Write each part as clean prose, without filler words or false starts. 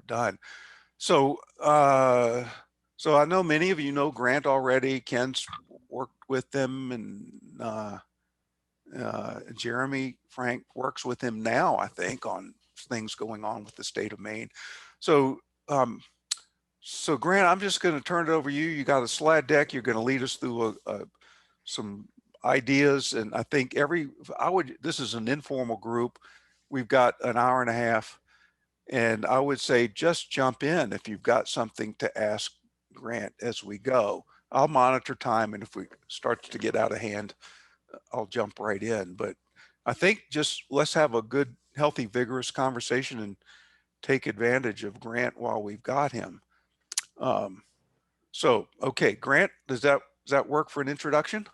done. So, so I know many of you know Grant already. Ken's worked with them, and Jeremy Frank works with him now, I think, on things going on with the state of Maine. So, so Grant, I'm just going to turn it over to you. You got a slide deck. You're going to lead us through some ideas, and I think this is an informal group. We've got an hour and a half, and I would say just jump in if you've got something to ask Grant as we go. I'll monitor time, and if we start to get out of hand, I'll jump right in. But I think just let's have a good, healthy, vigorous conversation and take advantage of Grant while we've got him. So, okay, Grant, does that work for an introduction?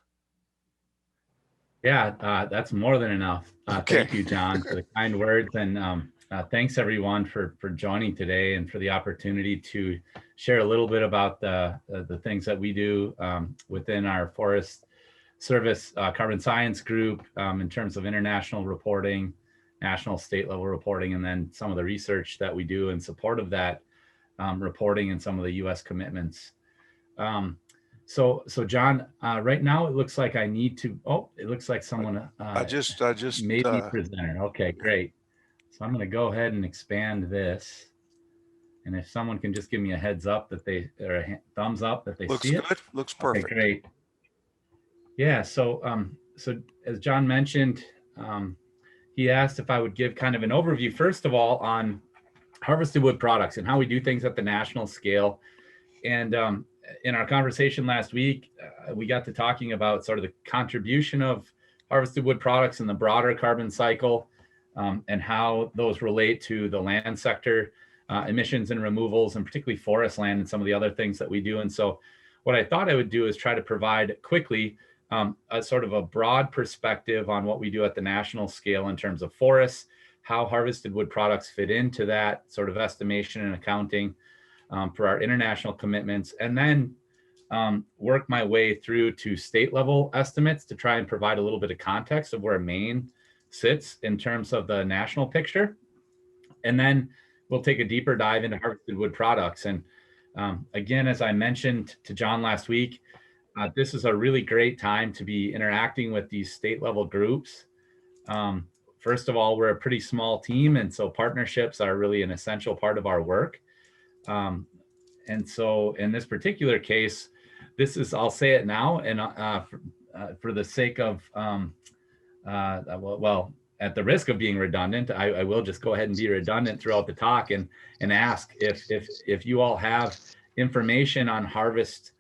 Yeah, that's more than enough. Okay. Thank you, John, for the kind words, and thanks everyone for joining today and for the opportunity to share a little bit about the things that we do within our Forest Service Carbon Science Group in terms of international reporting, national state level reporting, and then some of the research that we do in support of that reporting and some of the U.S. commitments. So John, right now it looks like I need to, it looks like someone I just made me presenter. Okay, great. So I'm going to go ahead and expand this. And if someone can just give me a heads up that or a thumbs up that they see it. Looks good, looks perfect. Okay, great. Yeah, so as John mentioned, he asked if I would give kind of an overview, first of all, on harvested wood products and how we do things at the national scale. And in our conversation last week, we got to talking about sort of the contribution of harvested wood products in the broader carbon cycle and how those relate to the land sector emissions and removals, and particularly forest land and some of the other things that we do. And so what I thought I would do is try to provide quickly a sort of a broad perspective on what we do at the national scale in terms of forests, how harvested wood products fit into that sort of estimation and accounting for our international commitments, and then work my way through to state level estimates to try and provide a little bit of context of where Maine sits in terms of the national picture. And then we'll take a deeper dive into harvested wood products. And again, as I mentioned to John last week, this is a really great time to be interacting with these state level groups. First of all, we're a pretty small team, and so partnerships are really an essential part of our work. And so in this particular case, this is, I'll say it now, and for the sake of, well, at the risk of being redundant, I will just go ahead and be redundant throughout the talk and ask if you all have information on harvest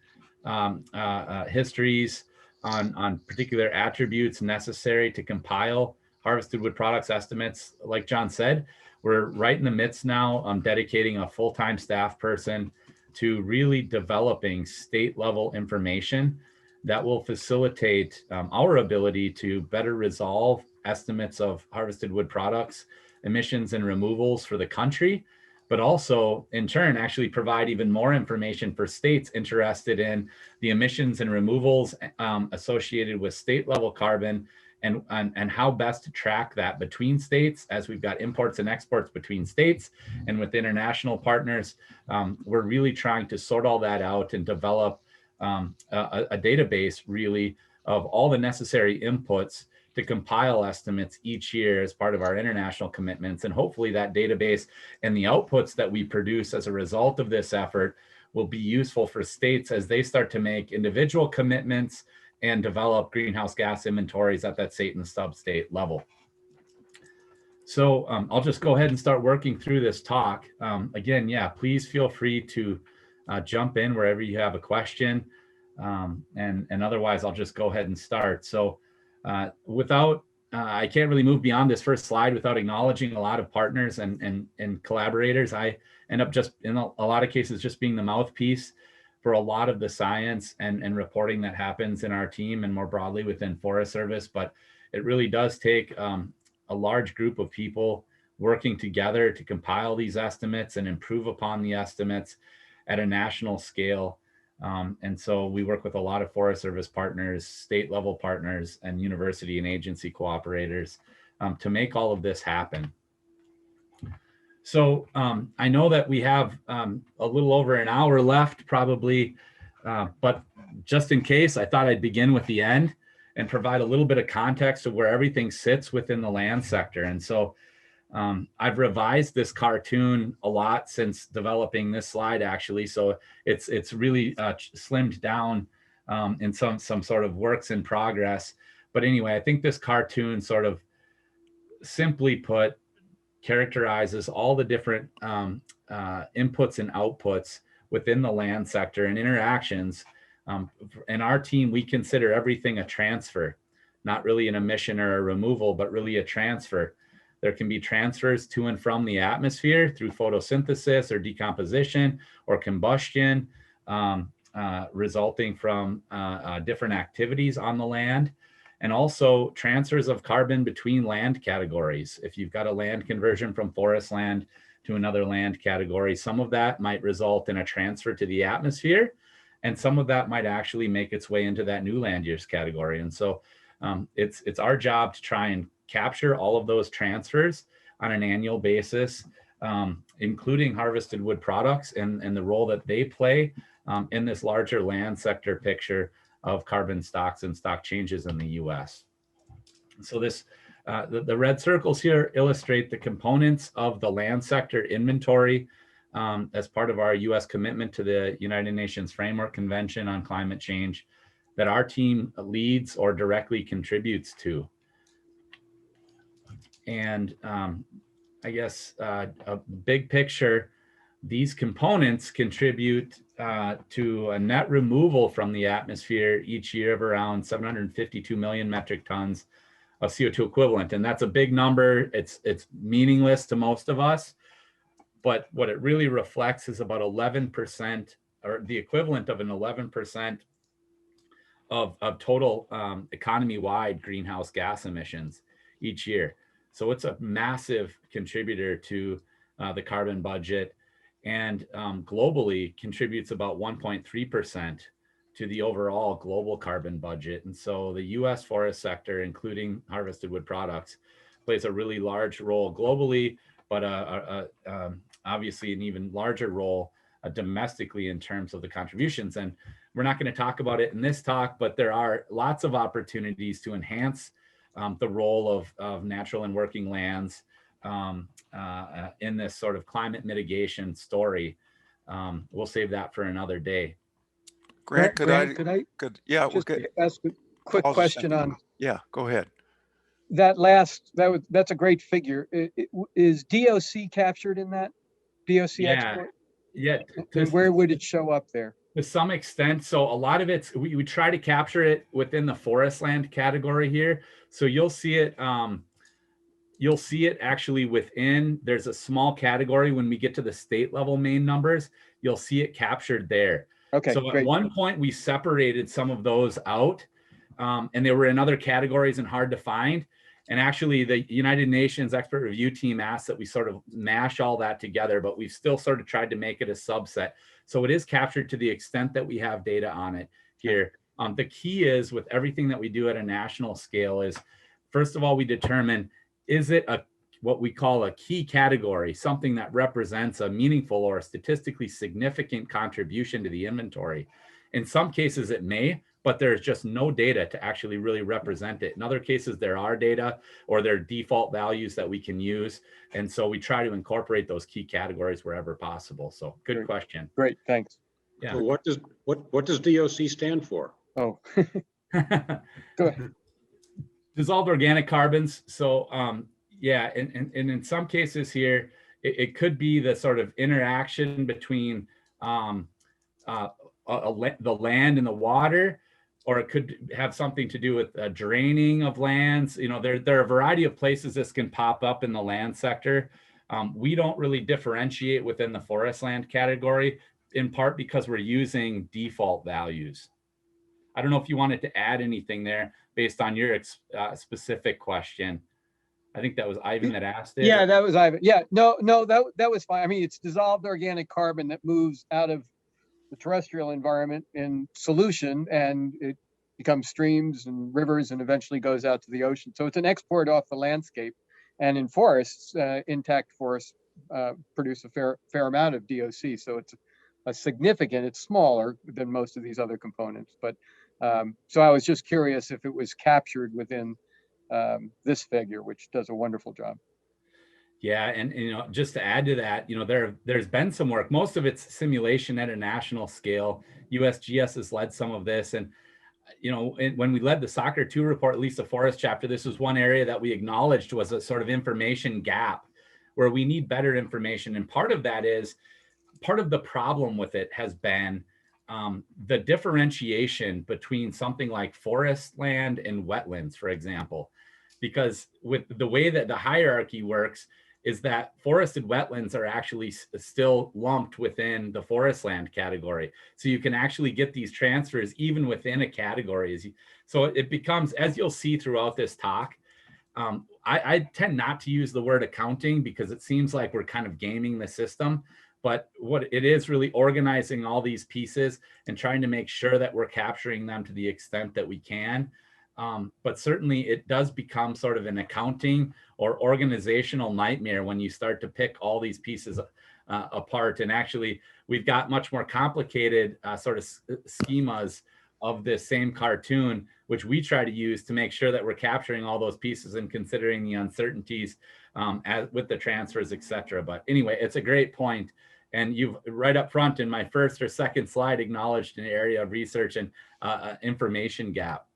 histories, on particular attributes necessary to compile harvested wood products estimates. Like John said, we're right in the midst now on dedicating a full-time staff person to really developing state level information that will facilitate our ability to better resolve estimates of harvested wood products, emissions and removals for the country, but also in turn actually provide even more information for states interested in the emissions and removals associated with state level carbon, and how best to track that between states as we've got imports and exports between states and with international partners. We're really trying to sort all that out and develop a database really of all the necessary inputs to compile estimates each year as part of our international commitments. And hopefully that database and the outputs that we produce as a result of this effort will be useful for states as they start to make individual commitments and develop greenhouse gas inventories at that state and sub-state level. So I'll just go ahead and start working through this talk. Again, yeah, please feel free to jump in wherever you have a question. And otherwise, I'll just go ahead and start. So I can't really move beyond this first slide without acknowledging a lot of partners and collaborators. I end up just, in a lot of cases, just being the mouthpiece for a lot of the science and reporting that happens in our team and more broadly within Forest Service. But it really does take a large group of people working together to compile these estimates and improve upon the estimates at a national scale. And so we work with a lot of Forest Service partners, state level partners, and university and agency cooperators to make all of this happen. So I know that we have a little over an hour left probably, but just in case, I thought I'd begin with the end and provide a little bit of context of where everything sits within the land sector. And so I've revised this cartoon a lot since developing this slide, actually. So it's really slimmed down in some sort of works in progress. But anyway, I think this cartoon sort of simply put characterizes all the different inputs and outputs within the land sector and interactions. In our team, we consider everything a transfer, not really an emission or a removal, but really a transfer. There can be transfers to and from the atmosphere through photosynthesis or decomposition or combustion, resulting from different activities on the land. And also transfers of carbon between land categories. If you've got a land conversion from forest land to another land category, some of that might result in a transfer to the atmosphere, and some of that might actually make its way into that new land use category. And so it's our job to try and capture all of those transfers on an annual basis, including harvested wood products and the role that they play in this larger land sector picture of carbon stocks and stock changes in the US. So this, the red circles here illustrate the components of the land sector inventory as part of our US commitment to the United Nations Framework Convention on Climate Change that our team leads or directly contributes to. And I guess a big picture, these components contribute to a net removal from the atmosphere each year of around 752 million metric tons of CO2 equivalent. And that's a big number. It's meaningless to most of us. But what it really reflects is about 11%, or the equivalent of an 11% of total economy-wide greenhouse gas emissions each year. So it's a massive contributor to the carbon budget, and globally contributes about 1.3% to the overall global carbon budget. And so the US forest sector, including harvested wood products, plays a really large role globally, but obviously an even larger role domestically in terms of the contributions. And we're not going to talk about it in this talk, but there are lots of opportunities to enhance the role of natural and working lands in this sort of climate mitigation story. We'll save that for another day. Grant, could I yeah, just we could ask a quick question on yeah, go ahead. that last, that's a great figure. Is DOC captured in that? DOC export? Yeah. And where would it show up there? To some extent. So a lot of it's, we try to capture it within the forest land category here. So you'll see it actually within, there's a small category when we get to the state level main numbers, you'll see it captured there. Okay, so great. At one point we separated some of those out and they were in other categories and hard to find. And actually the United Nations expert review team asked that we sort of mash all that together, but we've still sort of tried to make it a subset. So it is captured to the extent that we have data on it here. The key is with everything that we do at a national scale is, first of all, we determine, is it what we call a key category, something that represents a meaningful or a statistically significant contribution to the inventory? In some cases it may, but there's just no data to actually really represent it. In other cases, there are data or there are default values that we can use. And so we try to incorporate those key categories wherever possible. So good question. Great, thanks. Yeah. So what does DOC stand for? Oh, go ahead. Dissolved organic carbons. So yeah, and in some cases here, it could be the sort of interaction between the land and the water, or it could have something to do with draining of lands. You know, there are a variety of places this can pop up in the land sector. We don't really differentiate within the forest land category, in part because we're using default values. I don't know if you wanted to add anything there based on your specific question. I think that was Ivan that asked it. Yeah, that was Ivan. Yeah, no, that was fine. I mean, it's dissolved organic carbon that moves out of the terrestrial environment in solution, and it becomes streams and rivers and eventually goes out to the ocean. So it's an export off the landscape. And in forests, intact forests, produce a fair amount of DOC. So it's a significant. It's smaller than most of these other components, but so I was just curious if it was captured within this figure, which does a wonderful job. Yeah, and just to add to that, there's been some work. Most of it's simulation at a national scale. USGS has led some of this, and when we led the Soccer 2 report, at least the forest chapter, this was one area that we acknowledged was a sort of information gap where we need better information. And part of the problem with it has been the differentiation between something like forest land and wetlands, for example, because with the way that the hierarchy works is that forested wetlands are actually still lumped within the forest land category. So you can actually get these transfers even within a category. So it becomes, as you'll see throughout this talk, I tend not to use the word accounting because it seems like we're kind of gaming the system. But what it is really organizing all these pieces and trying to make sure that we're capturing them to the extent that we can. But certainly it does become sort of an accounting or organizational nightmare when you start to pick all these pieces apart. And actually, we've got much more complicated sort of schemas of this same cartoon, which we try to use to make sure that we're capturing all those pieces and considering the uncertainties with the transfers, et cetera. But anyway, it's a great point. And you've right up front in my first or second slide acknowledged an area of research and information gap.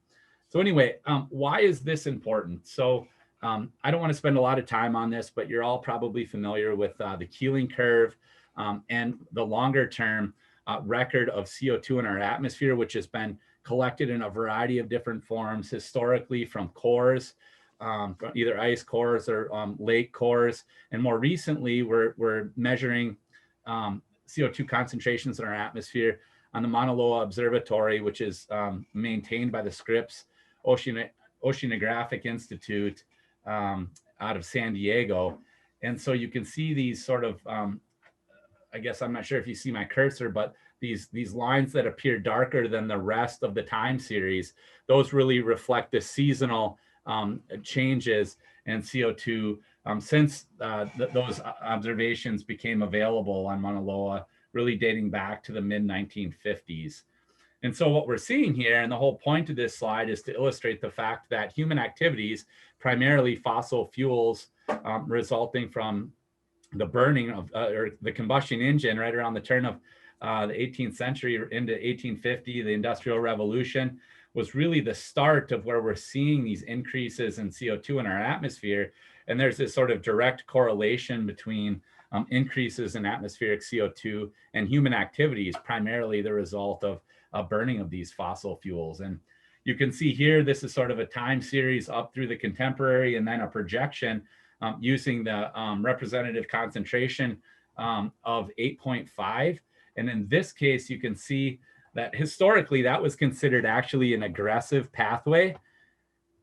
So anyway, why is this important? So I don't want to spend a lot of time on this, but you're all probably familiar with the Keeling curve and the longer term record of CO2 in our atmosphere, which has been collected in a variety of different forms, historically from cores, either ice cores or lake cores. And more recently, we're measuring CO2 concentrations in our atmosphere on the Mauna Loa Observatory, which is maintained by the Scripps Oceanographic Institute out of San Diego. And so you can see these sort of, I guess I'm not sure if you see my cursor, but these lines that appear darker than the rest of the time series, those really reflect the seasonal changes in CO2 since those observations became available on Mauna Loa, really dating back to the mid-1950s. And so what we're seeing here, and the whole point of this slide is to illustrate the fact that human activities, primarily fossil fuels resulting from the burning of or the combustion engine right around the turn of the 18th century into 1850, the Industrial Revolution, was really the start of where we're seeing these increases in CO2 in our atmosphere. And there's this sort of direct correlation between increases in atmospheric CO2 and human activities, primarily the result of burning of these fossil fuels. And you can see here, this is sort of a time series up through the contemporary and then a projection using the representative concentration of 8.5. And in this case, you can see that historically that was considered actually an aggressive pathway.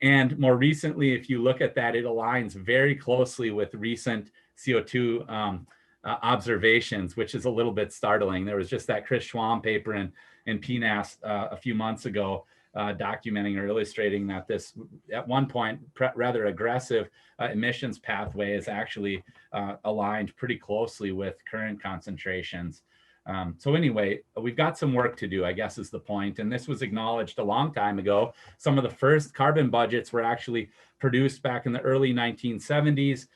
And more recently, if you look at that, it aligns very closely with recent CO2 observations, which is a little bit startling. There was just that Chris Schwam paper in PNAS a few months ago documenting or illustrating that this, at one point, rather aggressive emissions pathway is actually aligned pretty closely with current concentrations. So anyway, we've got some work to do, I guess is the point. And this was acknowledged a long time ago. Some of the first carbon budgets were actually produced back in the early 1970s.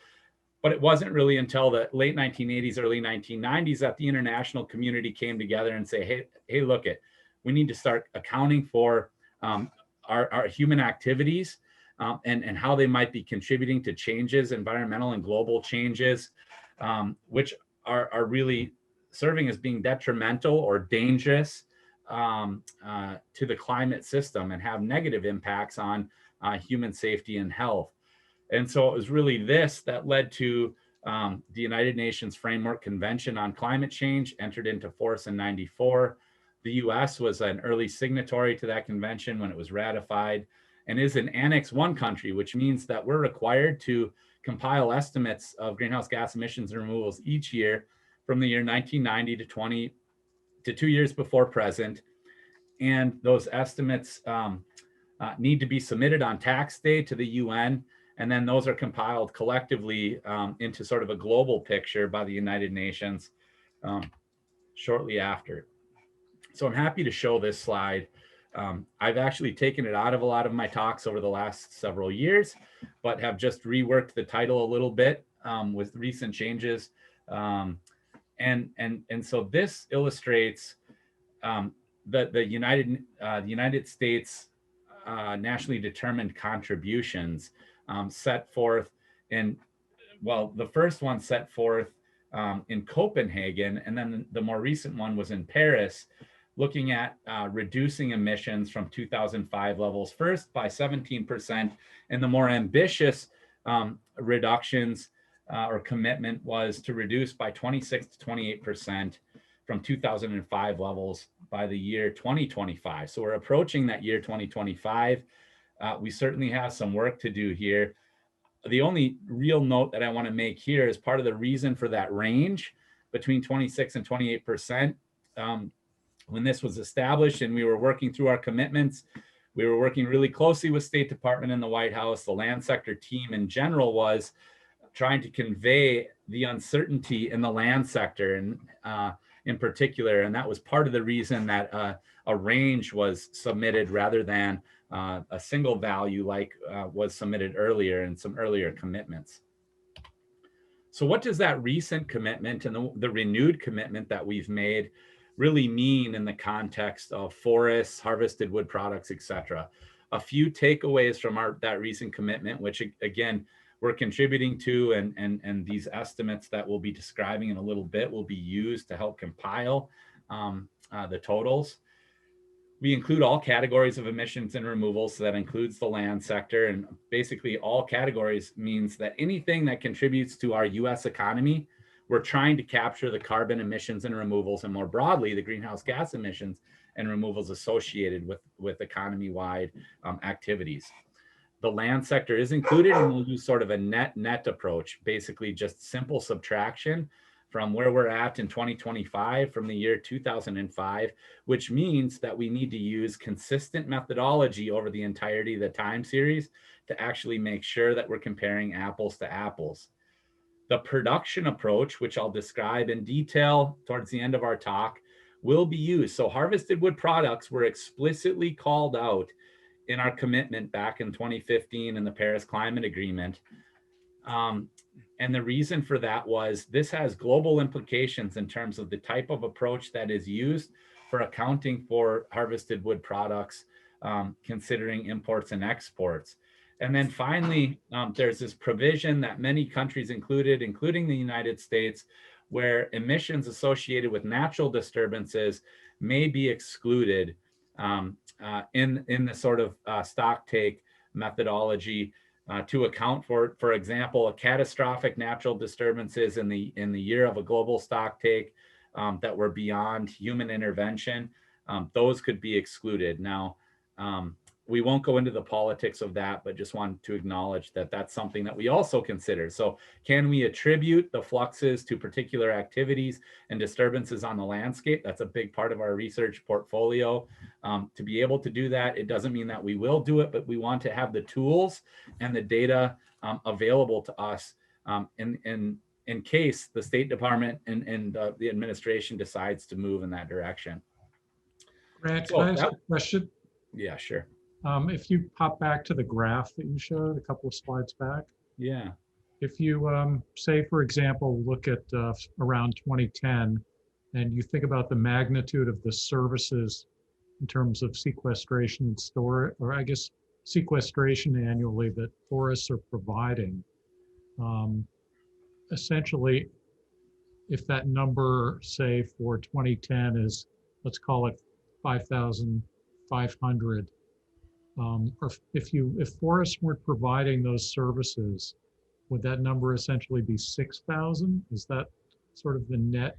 But it wasn't really until the late 1980s, early 1990s that the international community came together and say, hey, look it, we need to start accounting for our human activities and how they might be contributing to changes, environmental and global changes, which are really serving as being detrimental or dangerous to the climate system and have negative impacts on human safety and health. And so it was really this that led to the United Nations Framework Convention on Climate Change, entered into force in '94. The US was an early signatory to that convention when it was ratified and is an Annex 1 country, which means that we're required to compile estimates of greenhouse gas emissions and removals each year from the year 1990 to 2 years before present. And those estimates need to be submitted on tax day to the UN. And then those are compiled collectively into sort of a global picture by the United Nations shortly after. So I'm happy to show this slide. I've actually taken it out of a lot of my talks over the last several years, but have just reworked the title a little bit with recent changes. And so this illustrates the United States nationally determined contributions set forth in, well, the first one set forth in Copenhagen, and then the more recent one was in Paris, looking at reducing emissions from 2005 levels, first by 17%, and the more ambitious reductions or commitment was to reduce by 26 to 28% from 2005 levels by the year 2025. So we're approaching that year 2025. We certainly have some work to do here. The only real note that I want to make here is part of the reason for that range between 26 and 28%. When this was established and we were working through our commitments, we were working really closely with State Department and the White House. The land sector team in general was trying to convey the uncertainty in the land sector and in particular, and that was part of the reason that a range was submitted rather than a single value like was submitted earlier in some earlier commitments. So what does that recent commitment and the renewed commitment that we've made really mean in the context of forests, harvested wood products, et cetera? A few takeaways from that recent commitment, which again, we're contributing to, and these estimates that we'll be describing in a little bit will be used to help compile the totals. We include all categories of emissions and removals, so that includes the land sector, and basically all categories means that anything that contributes to our US economy, we're trying to capture the carbon emissions and removals, and more broadly, the greenhouse gas emissions and removals associated with economy-wide activities. The land sector is included, and we'll use sort of a net approach, basically just simple subtraction from where we're at in 2025 from the year 2005, which means that we need to use consistent methodology over the entirety of the time series to actually make sure that we're comparing apples to apples. The production approach, which I'll describe in detail towards the end of our talk, will be used. So harvested wood products were explicitly called out in our commitment back in 2015 in the Paris Climate Agreement. And the reason for that was this has global implications in terms of the type of approach that is used for accounting for harvested wood products, considering imports and exports. And then finally, there's this provision that many countries included, including the United States, where emissions associated with natural disturbances may be excluded in the sort of stock take methodology to account for example, a catastrophic natural disturbances in the year of a global stock take that were beyond human intervention. Those could be excluded. Now, we won't go into the politics of that, but just wanted to acknowledge that that's something that we also consider. So can we attribute the fluxes to particular activities and disturbances on the landscape? That's a big part of our research portfolio. To be able to do that, it doesn't mean that we will do it, but we want to have the tools and the data available to us in case the State Department and the administration decides to move in that direction. Grant, can I ask a question? Yeah, sure. If you pop back to the graph that you showed a couple of slides back, Yeah. if you say, for example, look at around 2010, and you think about the magnitude of the services in terms of sequestration and storage, or I guess sequestration annually that forests are providing, essentially, if that number, say, for 2010 is, let's call it 5,500, or if forests weren't providing those services, would that number essentially be 6,000? Is that sort of the net?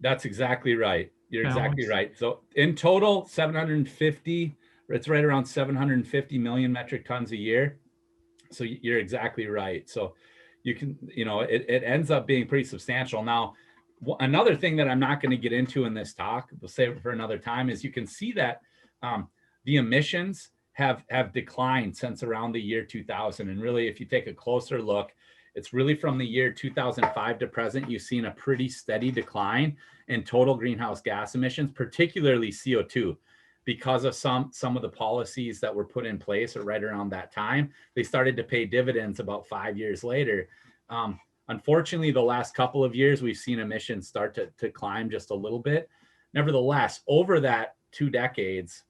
That's exactly right. You're exactly balance? right. So in total, 750, it's right around 750 million metric tons a year. So you're exactly right. So you can, it ends up being pretty substantial. Now, another thing that I'm not going to get into in this talk, we'll save it for another time, is you can see that the emissions have declined since around the year 2000. And really, if you take a closer look, it's really from the year 2005 to present, you've seen a pretty steady decline in total greenhouse gas emissions, particularly CO2, because of some of the policies that were put in place or right around that time. They started to pay dividends about 5 years later. Unfortunately, the last couple of years, we've seen emissions start to climb just a little bit. Nevertheless, over that 2 decades,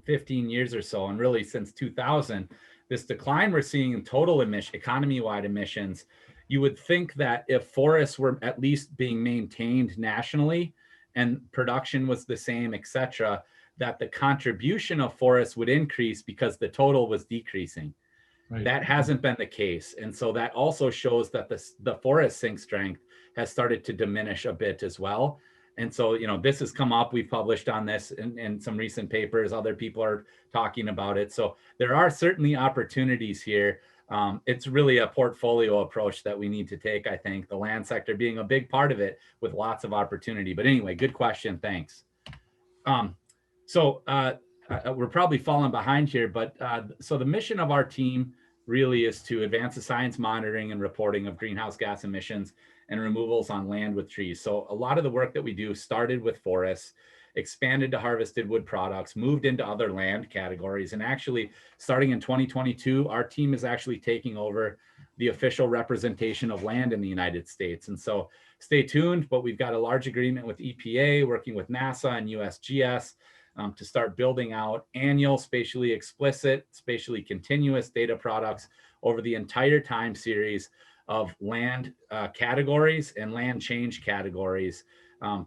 15 years or so, and really since 2000, this decline we're seeing in total economy-wide emissions, you would think that if forests were at least being maintained nationally and production was the same, et cetera, that the contribution of forests would increase because the total was decreasing. Right. That hasn't been the case. And so that also shows that the forest sink strength has started to diminish a bit as well. And so, you know, this has come up. We've published on this in some recent papers. Other people are talking about it. So there are certainly opportunities here. It's really a portfolio approach that we need to take, I think, the land sector being a big part of it with lots of opportunity. But anyway, good question. Thanks. We're probably falling behind here, but so the mission of our team really is to advance the science monitoring and reporting of greenhouse gas emissions and removals on land with trees. So a lot of the work that we do started with forests, expanded to harvested wood products, moved into other land categories. And actually, starting in 2022, our team is actually taking over the official representation of land in the United States. And so stay tuned, but we've got a large agreement with EPA, working with NASA and USGS to start building out annual spatially explicit, spatially continuous data products over the entire time series of land categories and land change categories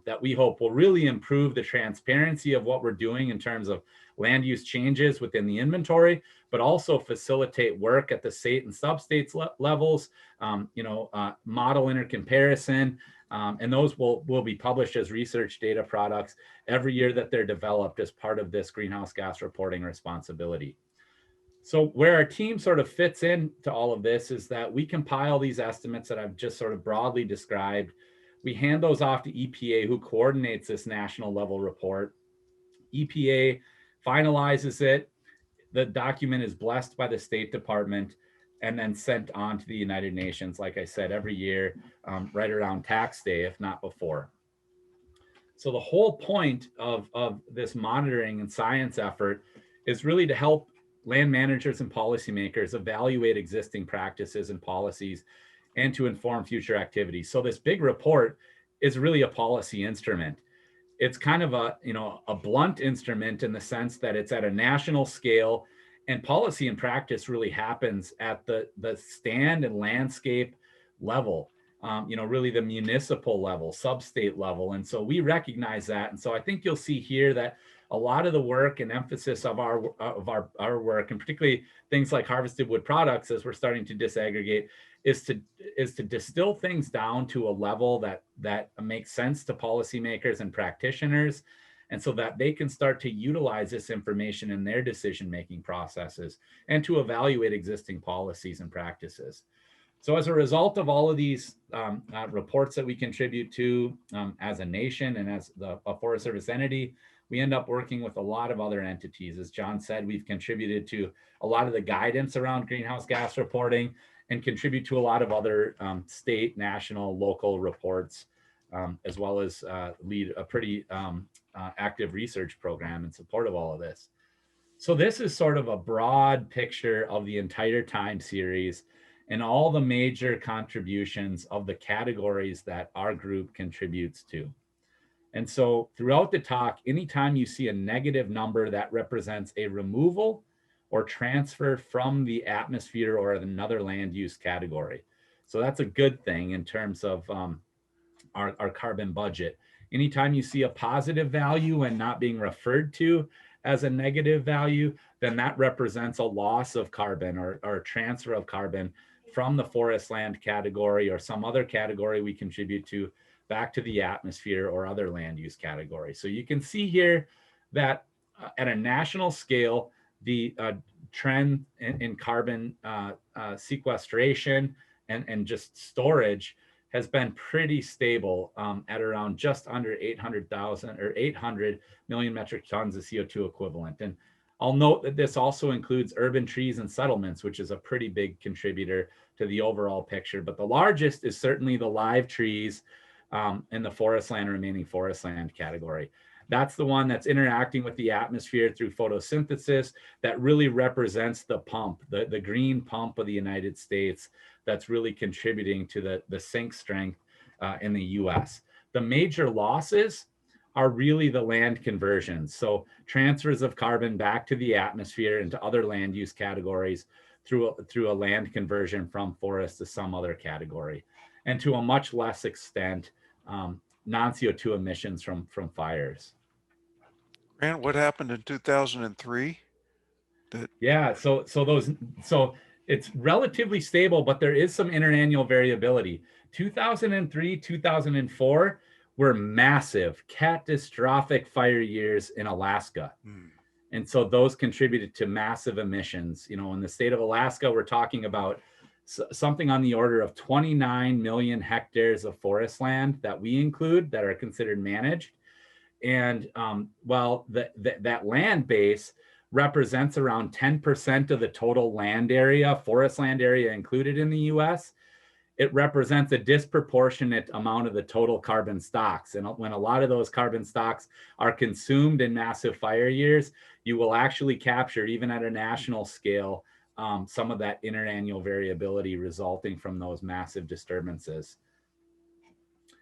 that we hope will really improve the transparency of what we're doing in terms of land use changes within the inventory, but also facilitate work at the state and sub-states levels, model intercomparison, and those will be published as research data products every year that they're developed as part of this greenhouse gas reporting responsibility. So where our team sort of fits into all of this is that we compile these estimates that I've just sort of broadly described. We hand those off to EPA, who coordinates this national level report. EPA finalizes it. The document is blessed by the State Department and then sent on to the United Nations, like I said, every year, right around tax day, if not before. So the whole point of this monitoring and science effort is really to help land managers and policymakers evaluate existing practices and policies and to inform future activities. So this big report is really a policy instrument. It's kind of a blunt instrument in the sense that it's at a national scale, and policy and practice really happens at the stand and landscape level, really the municipal level, sub-state level. And so we recognize that. And so I think you'll see here that a lot of the work and emphasis of our work, and particularly things like harvested wood products, as we're starting to disaggregate, is to distill things down to a level that makes sense to policymakers and practitioners, and so that they can start to utilize this information in their decision-making processes and to evaluate existing policies and practices. So as a result of all of these reports that we contribute to as a nation and as a Forest Service entity, we end up working with a lot of other entities. As John said, we've contributed to a lot of the guidance around greenhouse gas reporting and contribute to a lot of other state, national, local reports, as well as lead a pretty active research program in support of all of this. So this is sort of a broad picture of the entire time series and all the major contributions of the categories that our group contributes to. And so throughout the talk, anytime you see a negative number that represents a removal or transfer from the atmosphere or another land use category. So that's a good thing in terms of our carbon budget. Anytime you see a positive value and not being referred to as a negative value, then that represents a loss of carbon or a transfer of carbon from the forest land category or some other category we contribute to back to the atmosphere or other land use category. So you can see here that at a national scale, the trend in carbon sequestration and just storage has been pretty stable at around just under 800 million metric tons of CO2 equivalent. And I'll note that this also includes urban trees and settlements, which is a pretty big contributor to the overall picture. But the largest is certainly the live trees in the forest land, remaining forest land category. That's the one that's interacting with the atmosphere through photosynthesis that really represents the pump, the green pump of the United States that's really contributing to the sink strength in the US. The major losses are really the land conversions. So transfers of carbon back to the atmosphere into other land use categories through a land conversion from forest to some other category. And to a much less extent, non-CO2 emissions from fires. Grant, what happened in 2003? Yeah, so it's relatively stable, but there is some interannual variability. 2003, 2004 were massive, catastrophic fire years in Alaska. And so those contributed to massive emissions. You know, in the state of Alaska, we're talking about something on the order of 29 million hectares of forest land that we include that are considered managed. And while that land base represents around 10% of the total land area, forest land area included in the US, it represents a disproportionate amount of the total carbon stocks. And when a lot of those carbon stocks are consumed in massive fire years, you will actually capture, even at a national scale, some of that interannual variability resulting from those massive disturbances.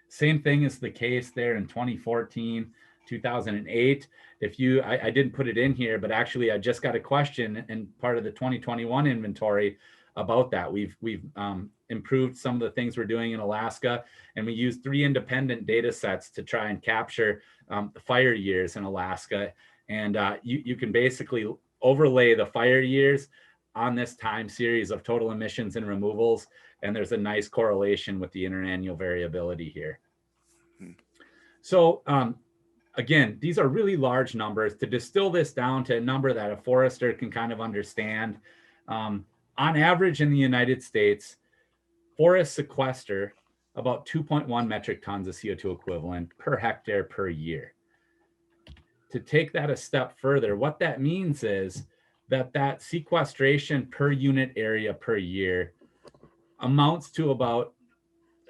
Same thing is the case there in 2014, 2008. I didn't put it in here, but actually I just got a question in part of the 2021 inventory about that. We've improved some of the things we're doing in Alaska, and we used 3 independent data sets to try and capture the fire years in Alaska. And you can basically overlay the fire years on this time series of total emissions and removals, and there's a nice correlation with the interannual variability here. So again, these are really large numbers. To distill this down to a number that a forester can kind of understand, on average in the United States, forests sequester about 2.1 metric tons of CO2 equivalent per hectare per year. To take that a step further, what that means is that sequestration per unit area per year amounts to about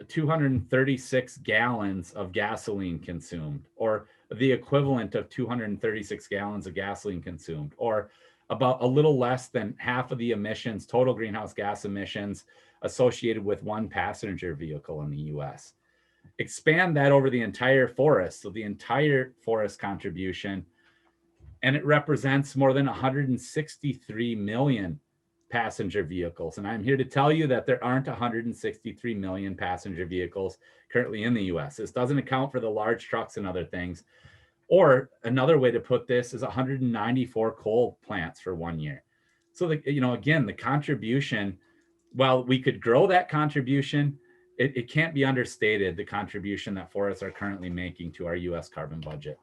236 gallons of gasoline consumed, or the equivalent of 236 gallons of gasoline consumed, or about a little less than half of the emissions, total greenhouse gas emissions associated with one passenger vehicle in the US. Expand that over the entire forest, so the entire forest contribution, and it represents more than 163 million passenger vehicles. And I'm here to tell you that there aren't 163 million passenger vehicles currently in the US. This doesn't account for the large trucks and other things. Or another way to put this is 194 coal plants for 1 year. So again, the contribution, while we could grow that contribution, it can't be understated, the contribution that forests are currently making to our US carbon budget.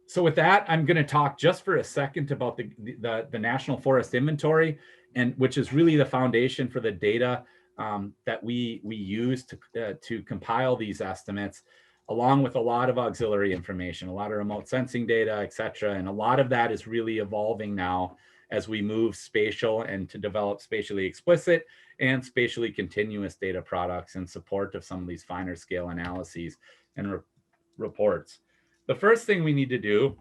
So with that, I'm going to talk just for a second about the National Forest Inventory, and which is really the foundation for the data that we use to compile these estimates, along with a lot of auxiliary information, a lot of remote sensing data, et cetera. And a lot of that is really evolving now as we move spatial and to develop spatially explicit and spatially continuous data products in support of some of these finer scale analyses and reports. The first thing we need to do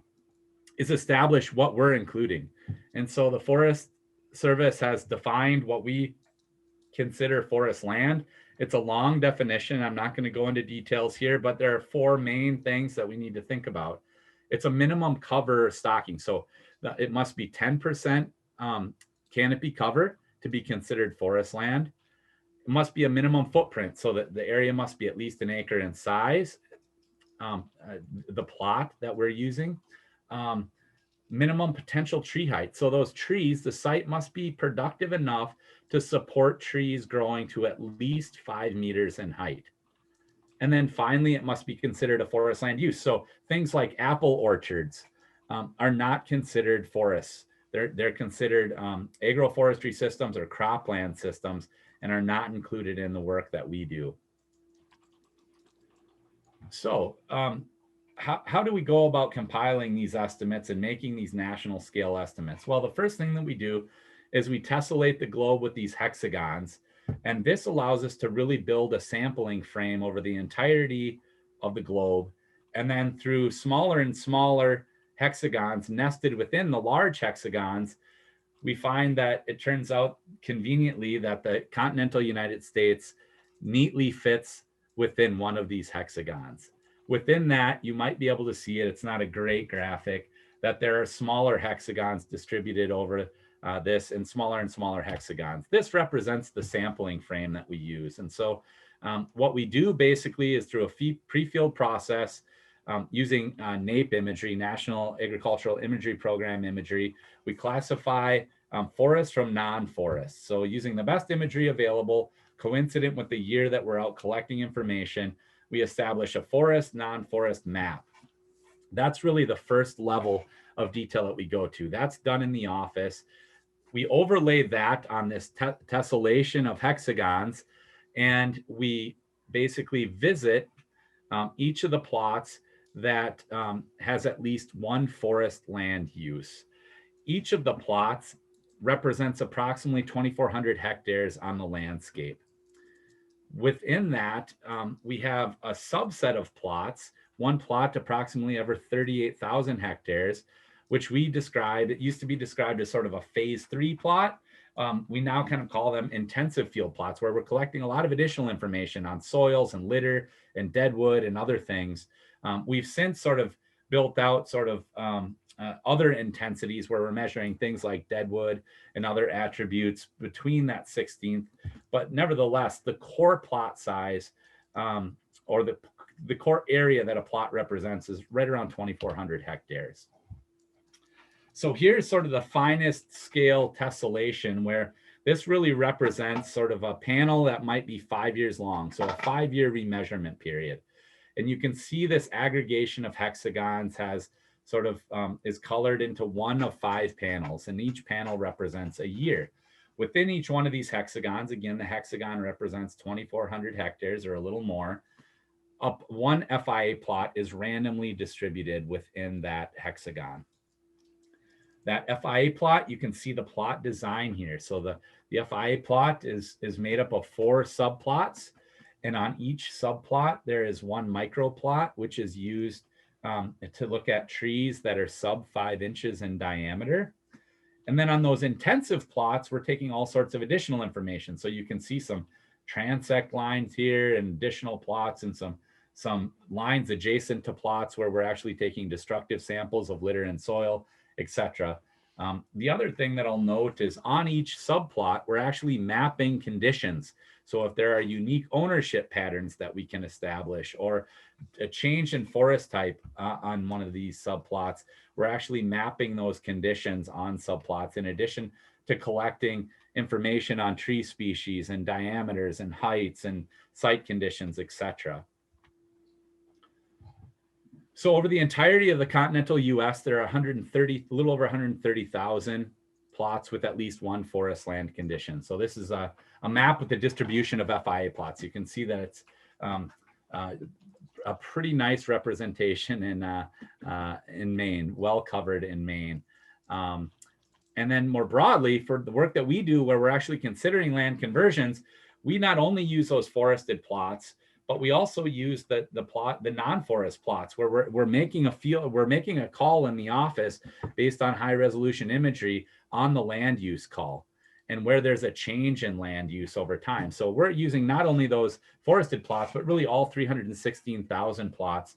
is establish what we're including. And so the Forest Service has defined what we consider forest land. It's a long definition. I'm not going to go into details here, but there are 4 main things that we need to think about. It's a minimum cover stocking. So it must be 10% canopy cover to be considered forest land. It must be a minimum footprint, so that the area must be at least 1 acre in size. The plot that we're using, minimum potential tree height. So those trees, the site must be productive enough to support trees growing to at least 5 meters in height. And then finally, it must be considered a forest land use. So things like apple orchards are not considered forests. They're considered agroforestry systems or cropland systems and are not included in the work that we do. So how do we go about compiling these estimates and making these national scale estimates? Well, the first thing that we do is we tessellate the globe with these hexagons. And this allows us to really build a sampling frame over the entirety of the globe. And then through smaller and smaller hexagons nested within the large hexagons, we find that it turns out conveniently that the continental United States neatly fits within one of these hexagons. Within that, you might be able to see it. It's not a great graphic, that there are smaller hexagons distributed over this and smaller hexagons. This represents the sampling frame that we use. And so what we do basically is through a pre-field process using NAPE imagery, National Agricultural Imagery Program imagery, we classify forest from non-forest. So using the best imagery available, coincident with the year that we're out collecting information, we establish a forest, non-forest map. That's really the first level of detail that we go to. That's done in the office. We overlay that on this tessellation of hexagons, and we basically visit each of the plots that has at least one forest land use. Each of the plots represents approximately 2,400 hectares on the landscape. Within that, we have a subset of plots, one plot approximately over 38,000 hectares, which we describe, it used to be described as sort of a phase 3 plot. We now kind of call them intensive field plots, where we're collecting a lot of additional information on soils and litter and deadwood and other things. We've since sort of built out sort of other intensities where we're measuring things like deadwood and other attributes between that 16th. But nevertheless, the core plot size or the core area that a plot represents is right around 2,400 hectares. So here's sort of the finest scale tessellation, where this really represents sort of a panel that might be 5 years long. So a 5-year remeasurement period. And you can see this aggregation of hexagons has sort of is colored into one of 5 panels, and each panel represents a year. Within each one of these hexagons, again, the hexagon represents 2,400 hectares or a little more. One FIA plot is randomly distributed within that hexagon. That FIA plot, you can see the plot design here. So the FIA plot is made up of 4 subplots. And on each subplot, there is one microplot, which is used to look at trees that are sub 5 inches in diameter. And then on those intensive plots, we're taking all sorts of additional information. So you can see some transect lines here and additional plots and some lines adjacent to plots where we're actually taking destructive samples of litter and soil, etc. The other thing that I'll note is on each subplot, we're actually mapping conditions. So if there are unique ownership patterns that we can establish, or a change in forest type on one of these subplots, we're actually mapping those conditions on subplots, in addition to collecting information on tree species and diameters and heights and site conditions, etc. So over the entirety of the continental US, there are a little over 130,000 plots with at least one forest land condition. So this is a map with the distribution of FIA plots. You can see that it's a pretty nice representation in Maine, well covered in Maine. And then more broadly, for the work that we do, where we're actually considering land conversions, we not only use those forested plots, but we also use the non-forest plots, where we're making a call in the office based on high resolution imagery on the land use call, and where there's a change in land use over time. So we're using not only those forested plots, but really all 316,000 plots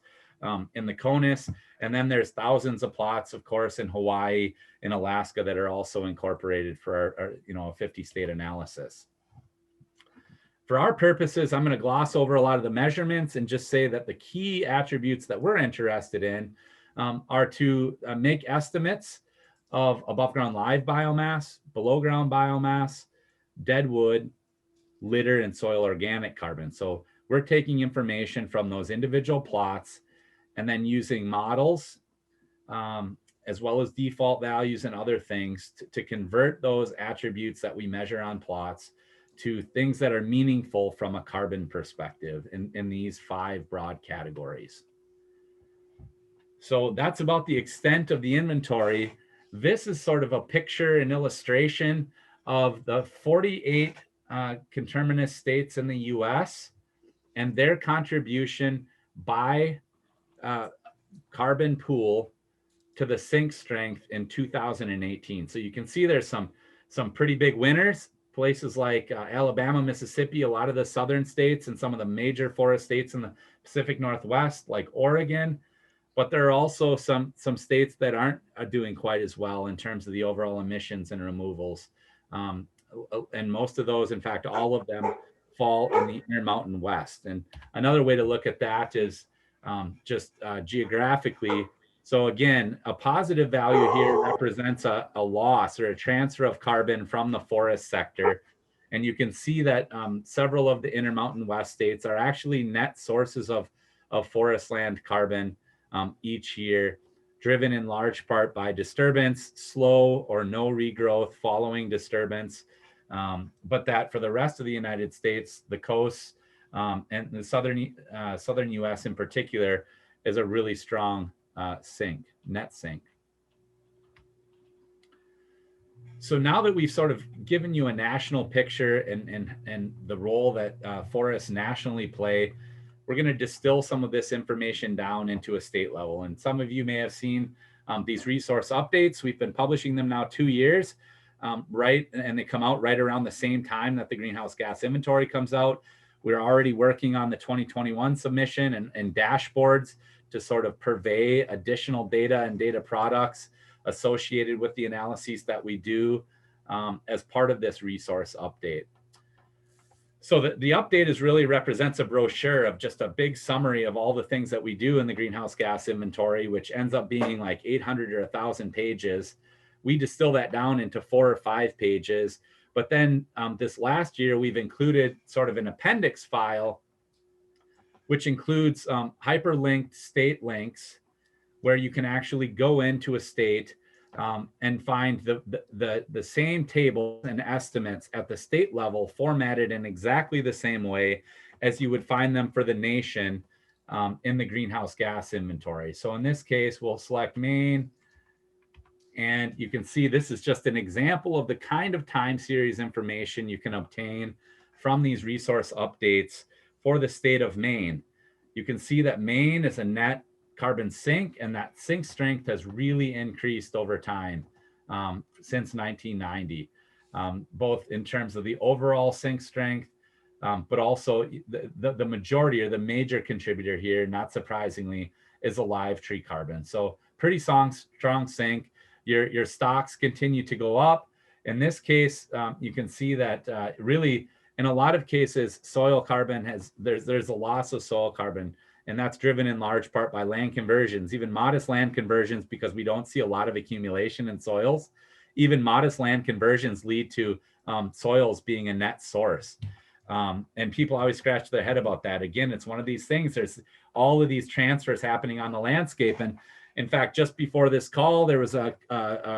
in the CONUS. And then there's thousands of plots, of course, in Hawaii, in Alaska, that are also incorporated for our, a 50-state analysis. For our purposes, I'm going to gloss over a lot of the measurements and just say that the key attributes that we're interested in are to make estimates of above ground live biomass, below ground biomass, deadwood, litter, and soil organic carbon. So we're taking information from those individual plots and then using models as well as default values and other things to convert those attributes that we measure on plots to things that are meaningful from a carbon perspective in these 5 broad categories. So that's about the extent of the inventory. This is sort of a picture and illustration of the 48 conterminous states in the US and their contribution by carbon pool to the sink strength in 2018. So you can see there's some pretty big winners, places like Alabama, Mississippi, a lot of the southern states, and some of the major forest states in the Pacific Northwest, like Oregon. But there are also some states that aren't doing quite as well in terms of the overall emissions and removals. And most of those, in fact, all of them fall in the Intermountain West. And another way to look at that is just geographically. So again, a positive value here represents a loss or a transfer of carbon from the forest sector. And you can see that several of the Intermountain West states are actually net sources of forest land carbon each year, driven in large part by disturbance, slow or no regrowth following disturbance. But that for the rest of the United States, the coasts and the southern US in particular is a really strong net sink. So now that we've sort of given you a national picture and the role that forests nationally play, we're going to distill some of this information down into a state level. And some of you may have seen these resource updates. We've been publishing them now 2 years, right? And they come out right around the same time that the greenhouse gas inventory comes out. We're already working on the 2021 submission and dashboards to sort of purvey additional data and data products associated with the analyses that we do as part of this resource update. So the update is really represents a brochure of just a big summary of all the things that we do in the greenhouse gas inventory, which ends up being like 800 or 1,000 pages. We distill that down into 4 or 5 pages. But then this last year, we've included sort of an appendix file, which includes hyperlinked state links, where you can actually go into a state and find the same table and estimates at the state level formatted in exactly the same way as you would find them for the nation in the greenhouse gas inventory. So in this case, we'll select Maine. And you can see this is just an example of the kind of time series information you can obtain from these resource updates for the state of Maine. You can see that Maine is a net carbon sink, and that sink strength has really increased over time since 1990, both in terms of the overall sink strength, but also the majority or the major contributor here, not surprisingly, is a live tree carbon. So pretty strong sink. Your stocks continue to go up. In this case, you can see that really, in a lot of cases, soil carbon there's a loss of soil carbon, and that's driven in large part by land conversions, even modest land conversions, because we don't see a lot of accumulation in soils. Even modest land conversions lead to soils being a net source. And people always scratch their head about that. Again, it's one of these things. There's all of these transfers happening on the landscape. And in fact, just before this call, there was a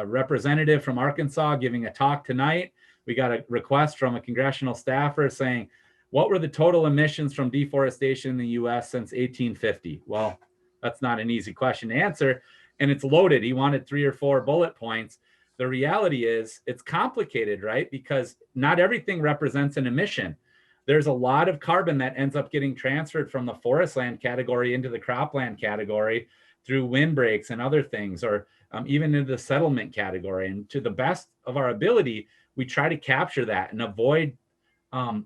representative from Arkansas giving a talk tonight. We got a request from a congressional staffer saying, what were the total emissions from deforestation in the US since 1850? Well, that's not an easy question to answer. And it's loaded. He wanted 3 or 4 bullet points. The reality is it's complicated, right? Because not everything represents an emission. There's a lot of carbon that ends up getting transferred from the forest land category into the cropland category through windbreaks and other things, or even into the settlement category. And to the best of our ability, we try to capture that and avoid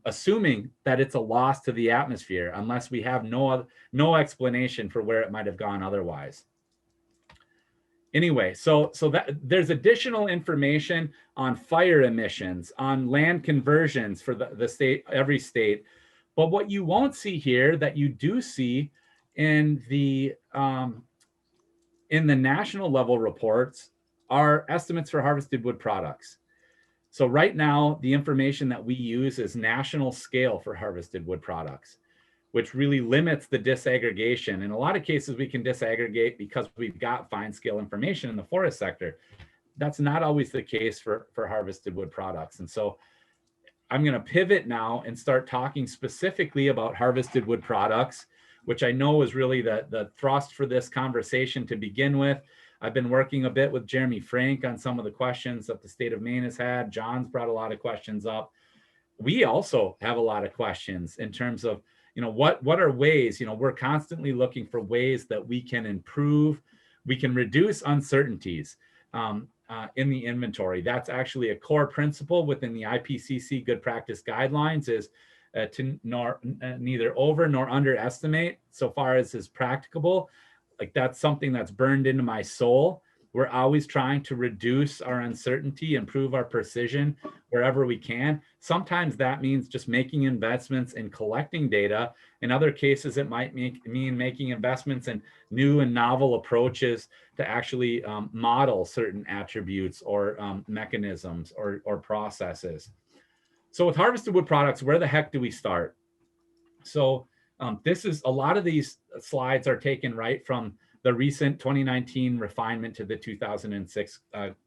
assuming that it's a loss to the atmosphere unless we have no explanation for where it might have gone otherwise. Anyway, so that there's additional information on fire emissions, on land conversions for the state, every state. But what you won't see here that you do see in the national level reports are estimates for harvested wood products. So right now, the information that we use is national scale for harvested wood products, which really limits the disaggregation. In a lot of cases, we can disaggregate because we've got fine scale information in the forest sector. That's not always the case for harvested wood products. And so I'm going to pivot now and start talking specifically about harvested wood products, which I know is really the thrust for this conversation to begin with. I've been working a bit with Jeremy Frank on some of the questions that the state of Maine has had. John's brought a lot of questions up. We also have a lot of questions in terms of, what are ways, we're constantly looking for ways that we can improve, we can reduce uncertainties in the inventory. That's actually a core principle within the IPCC good practice guidelines, is to neither over nor underestimate so far as is practicable. Like, that's something that's burned into my soul. We're always trying to reduce our uncertainty, improve our precision wherever we can. Sometimes that means just making investments in collecting data. In other cases, it might mean making investments in new and novel approaches to actually model certain attributes or mechanisms or processes. So with harvested wood products, where the heck do we start? So this is, a lot of these slides are taken right from the recent 2019 refinement to the 2006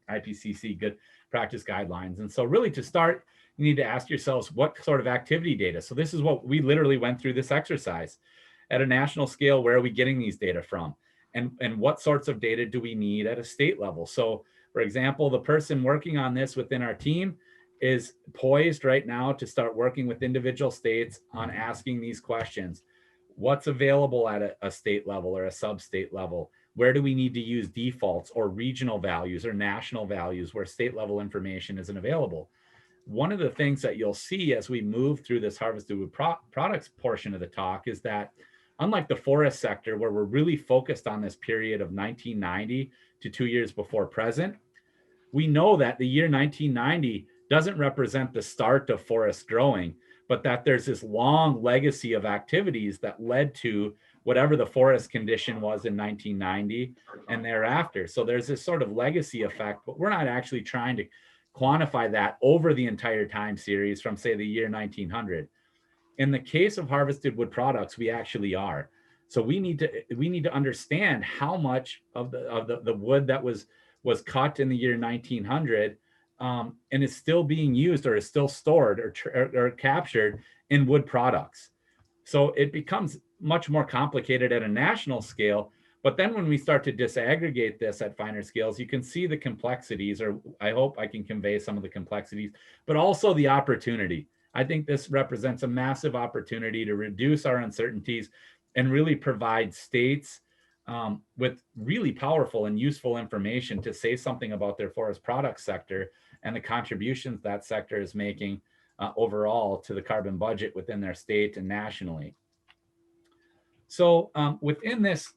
IPCC good practice guidelines. And so really, to start, you need to ask yourselves, what sort of activity data? So this is what we literally went through this exercise. At a national scale, where are we getting these data from? And what sorts of data do we need at a state level? So for example, the person working on this within our team is poised right now to start working with individual states on asking these questions. What's available at a state level or a sub-state level? Where do we need to use defaults or regional values or national values where state level information isn't available? One of the things that you'll see as we move through this harvested wood products portion of the talk is that, unlike the forest sector, where we're really focused on this period of 1990 to 2 years before present, we know that the year 1990 doesn't represent the start of forest growing, but that there's this long legacy of activities that led to whatever the forest condition was in 1990 and thereafter. So there's this sort of legacy effect, but we're not actually trying to quantify that over the entire time series from, say, the year 1900. In the case of harvested wood products, we actually are. So we need to understand how much of the wood that was cut in the year 1900 and is still being used or is still stored or captured in wood products. So it becomes much more complicated at a national scale. But then when we start to disaggregate this at finer scales, you can see the complexities, or I hope I can convey some of the complexities, but also the opportunity. I think this represents a massive opportunity to reduce our uncertainties and really provide states with really powerful and useful information to say something about their forest products sector and the contributions that sector is making overall to the carbon budget within their state and nationally. So within this,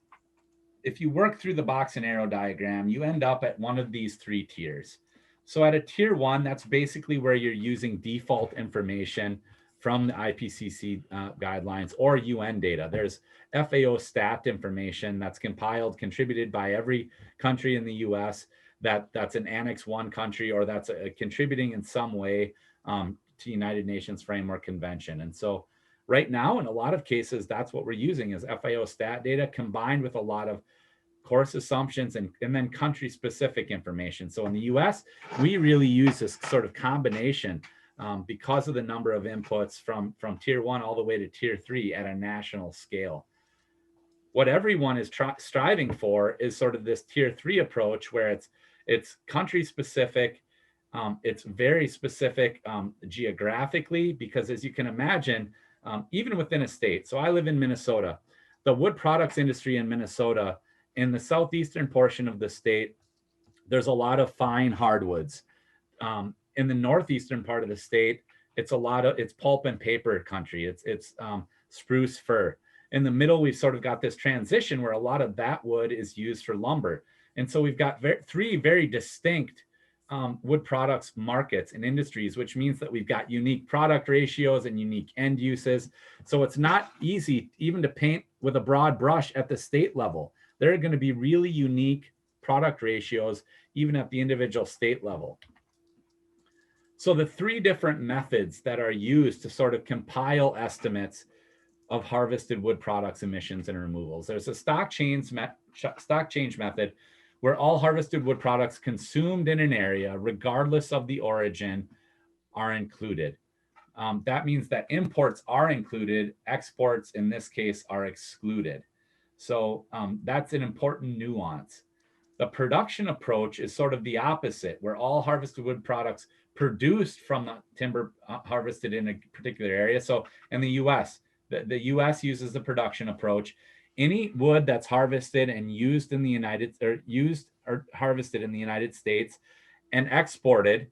if you work through the box and arrow diagram, you end up at one of these three tiers. So at a tier 1, that's basically where you're using default information from the IPCC guidelines or UN data. There's FAO stat information that's compiled, contributed by every country in the US that's an Annex 1 country, or that's contributing in some way to United Nations Framework Convention. And so right now, in a lot of cases, that's what we're using is FAO stat data combined with a lot of course assumptions and then country specific information. So in the US, we really use this sort of combination because of the number of inputs from tier 1 all the way to tier 3 at a national scale. What everyone is striving for is sort of this tier 3 approach, where it's country specific, it's very specific geographically, because as you can imagine, even within a state, so I live in Minnesota, the wood products industry in Minnesota, in the southeastern portion of the state, there's a lot of fine hardwoods. In the northeastern part of the state, it's pulp and paper country. It's spruce fir. In the middle, we've sort of got this transition where a lot of that wood is used for lumber. And so we've got three very distinct wood products markets and industries, which means that we've got unique product ratios and unique end uses. So it's not easy even to paint with a broad brush at the state level. There are going to be really unique product ratios even at the individual state level. So the three different methods that are used to sort of compile estimates of harvested wood products emissions and removals. There's a stock change method where all harvested wood products consumed in an area, regardless of the origin, are included. that means that imports are included, exports in this case are excluded. So that's an important nuance. The production approach is sort of the opposite, where all harvested wood products produced from the timber harvested in a particular area. So in the US, the US uses the production approach. Any wood that's harvested and used in the harvested in the United States and exported,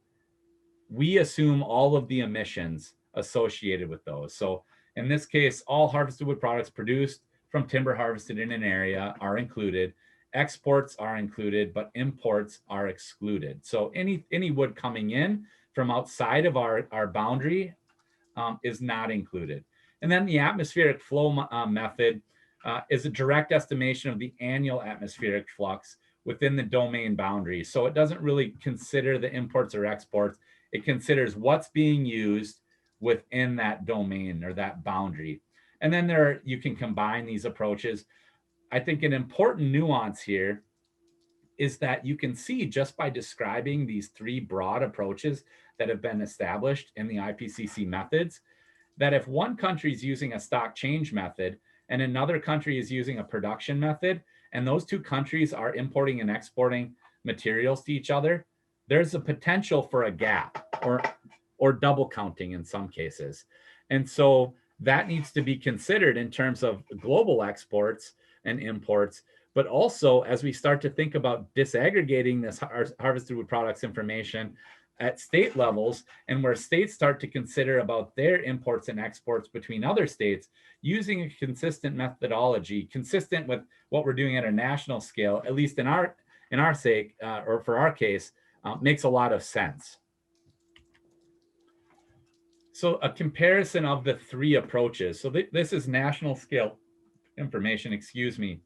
we assume all of the emissions associated with those. So in this case, all harvested wood products produced from timber harvested in an area are included. Exports are included, but imports are excluded. So any wood coming in from outside of our boundary is not included. And then the atmospheric flow method is a direct estimation of the annual atmospheric flux within the domain boundary. So it doesn't really consider the imports or exports. It considers what's being used within that domain or that boundary. And then you can combine these approaches. I think an important nuance here is that you can see just by describing these three broad approaches that have been established in the IPCC methods, that if one country is using a stock change method and another country is using a production method, and those two countries are importing and exporting materials to each other, there's a potential for a gap or double counting in some cases. And so that needs to be considered in terms of global exports and imports, but also as we start to think about disaggregating this harvested wood products information at state levels, and where states start to consider about their imports and exports between other states, using a consistent methodology, consistent with what we're doing at a national scale, at least in our sake, or for our case, makes a lot of sense. So a comparison of the three approaches. So this is national scale information, excuse me.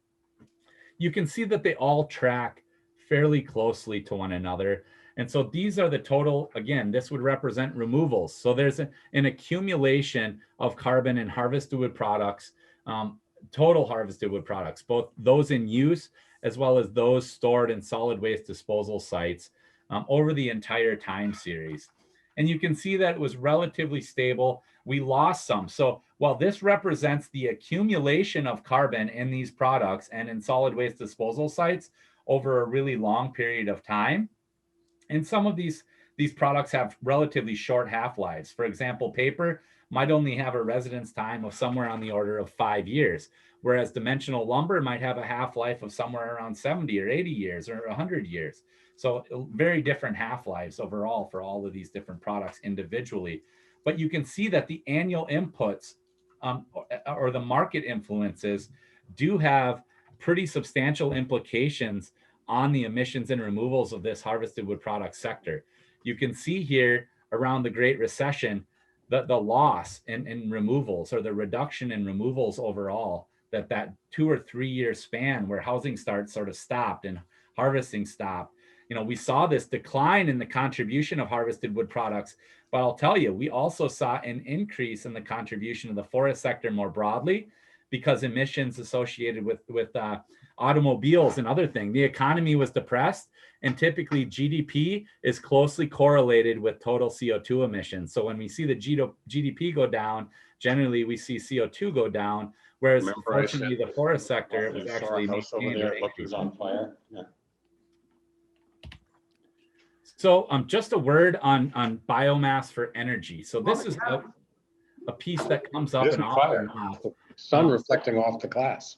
You can see that they all track fairly closely to one another. And so these are the total, again, this would represent removals. So there's an accumulation of carbon in harvested wood products, total harvested wood products, both those in use as well as those stored in solid waste disposal sites over the entire time series. And you can see that it was relatively stable. We lost some. So while this represents the accumulation of carbon in these products and in solid waste disposal sites over a really long period of time, and some of these products have relatively short half-lives. For example, paper might only have a residence time of somewhere on the order of 5 years, whereas dimensional lumber might have a half-life of somewhere around 70 or 80 years or 100 years. So very different half-lives overall for all of these different products individually. But you can see that the annual inputs or the market influences do have pretty substantial implications on the emissions and removals of this harvested wood products sector. You can see here around the Great Recession, the loss in removals or the reduction in removals overall, that 2 or 3 year span where housing starts sort of stopped and harvesting stopped. You know, we saw this decline in the contribution of harvested wood products, but I'll tell you, we also saw an increase in the contribution of the forest sector more broadly because emissions associated with automobiles and other things. The economy was depressed, and typically GDP is closely correlated with total CO2 emissions. So when we see the GDP go down, generally we see CO2 go down, whereas fortunately the forest sector was actually maintained or increased. On fire. Yeah. So just a word on biomass for energy. So this is a piece that comes up in fire. Sun reflecting off the glass.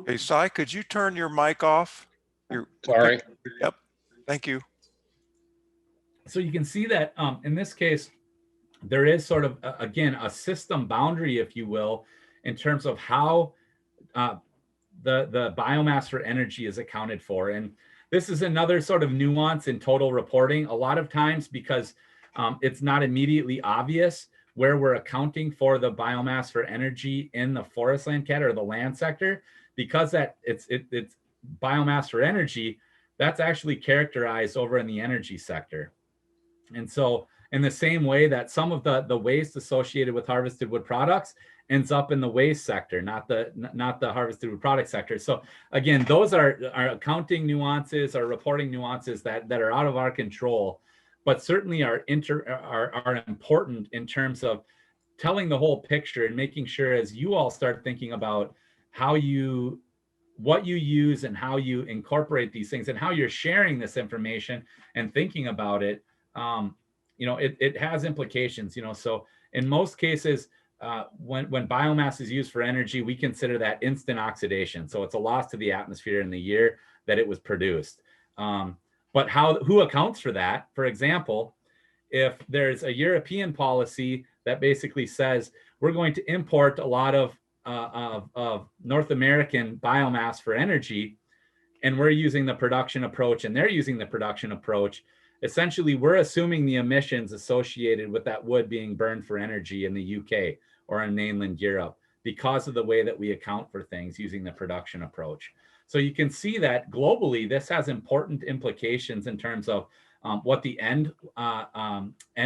Hey, Cy, could you turn your mic off? Sorry. Yep. Thank you. So you can see that in this case, there is sort of, again, a system boundary, if you will, in terms of how the biomass for energy is accounted for. And this is another sort of nuance in total reporting. A lot of times, because it's not immediately obvious where we're accounting for the biomass for energy in the forest land cat or the land sector, because that it's biomass for energy, that's actually characterized over in the energy sector. And so in the same way that some of the waste associated with harvested wood products ends up in the waste sector, not the harvested wood product sector. So again, those are accounting nuances or reporting nuances that are out of our control, but certainly are important in terms of telling the whole picture and making sure as you all start thinking about what you use and how you incorporate these things and how you're sharing this information and thinking about it, it has implications, so in most cases, when biomass is used for energy, we consider that instant oxidation. So it's a loss to the atmosphere in the year that it was produced. But who accounts for that? For example, if there's a European policy that basically says we're going to import a lot of North American biomass for energy, and we're using the production approach and they're using the production approach, essentially we're assuming the emissions associated with that wood being burned for energy in the UK or in mainland Europe because of the way that we account for things using the production approach. So you can see that globally, this has important implications in terms of what the end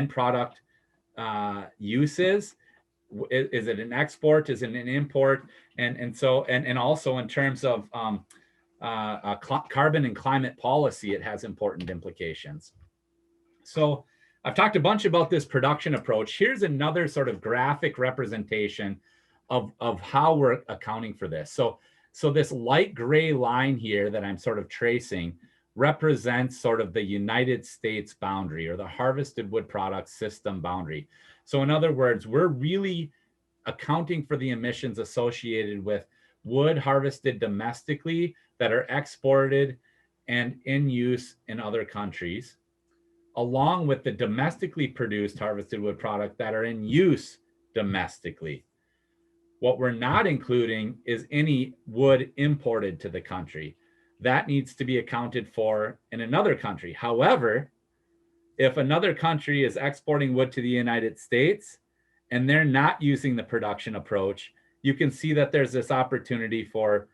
product use is. Is it an export? Is it an import? And also in terms of carbon and climate policy, it has important implications. So I've talked a bunch about this production approach. Here's another sort of graphic representation of how we're accounting for this. So this light gray line here that I'm sort of tracing represents sort of the United States boundary, or the harvested wood products system boundary. So in other words, we're really accounting for the emissions associated with wood harvested domestically that are exported and in use in other countries, along with the domestically produced harvested wood product that are in use domestically. What we're not including is any wood imported to the country. That needs to be accounted for in another country. However, if another country is exporting wood to the United States and they're not using the production approach, you can see that there's this opportunity for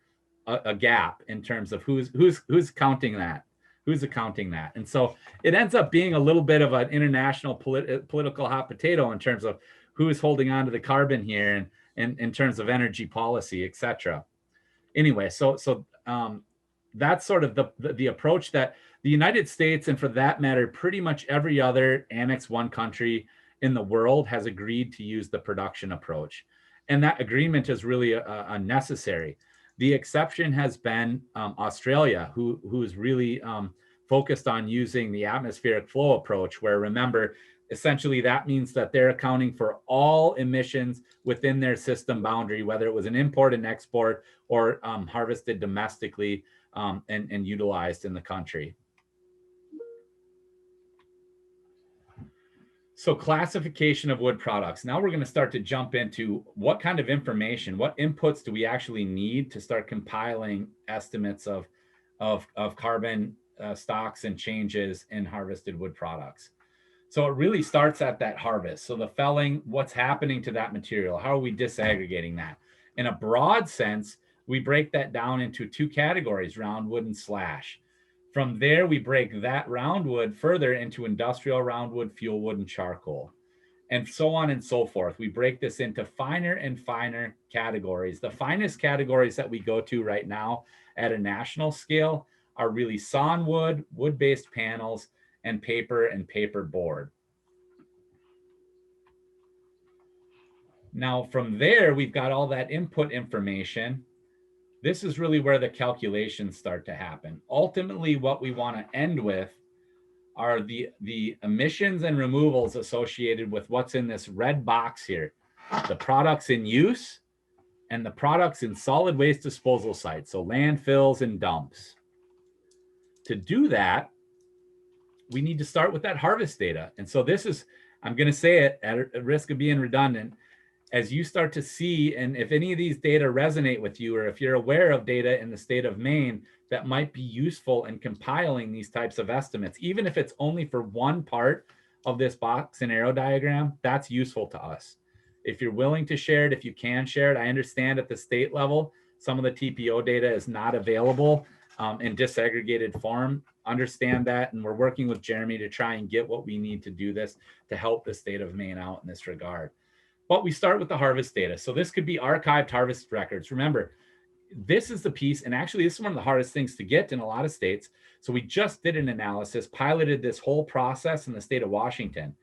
a gap in terms of who's counting that, who's accounting that. And so it ends up being a little bit of an international political hot potato in terms of who's holding on to the carbon here and in terms of energy policy, et cetera. Anyway, so that's sort of the approach that the United States, and for that matter, pretty much every other Annex I country in the world has agreed to use the production approach. And that agreement is really unnecessary. The exception has been Australia, who's really focused on using the atmospheric flow approach, where, remember, essentially that means that they're accounting for all emissions within their system boundary, whether it was an import and export or harvested domestically and utilized in the country. So classification of wood products. Now we're going to start to jump into what kind of information, what inputs do we actually need to start compiling estimates of carbon stocks and changes in harvested wood products. So it really starts at that harvest. So the felling, what's happening to that material? How are we disaggregating that? In a broad sense, we break that down into two categories, roundwood and slash. From there, we break that roundwood further into industrial roundwood, fuel wood, and charcoal, and so on and so forth. We break this into finer and finer categories. The finest categories that we go to right now at a national scale are really sawn wood, wood-based panels, and paper board. Now, from there, we've got all that input information. This is really where the calculations start to happen. Ultimately, what we want to end with are the emissions and removals associated with what's in this red box here, the products in use and the products in solid waste disposal sites, so landfills and dumps. To do that, we need to start with that harvest data. And so this is, I'm going to say it at risk of being redundant, as you start to see, and if any of these data resonate with you, or if you're aware of data in the state of Maine that might be useful in compiling these types of estimates, even if it's only for one part of this box and arrow diagram, that's useful to us. If you're willing to share it, if you can share it, I understand at the state level, some of the TPO data is not available in disaggregated form. Understand that, and we're working with Jeremy to try and get what we need to do this to help the state of Maine out in this regard. But we start with the harvest data. So this could be archived harvest records. Remember, this is the piece, and actually this is one of the hardest things to get in a lot of states. So we just did an analysis, piloted this whole process in the state of Washington.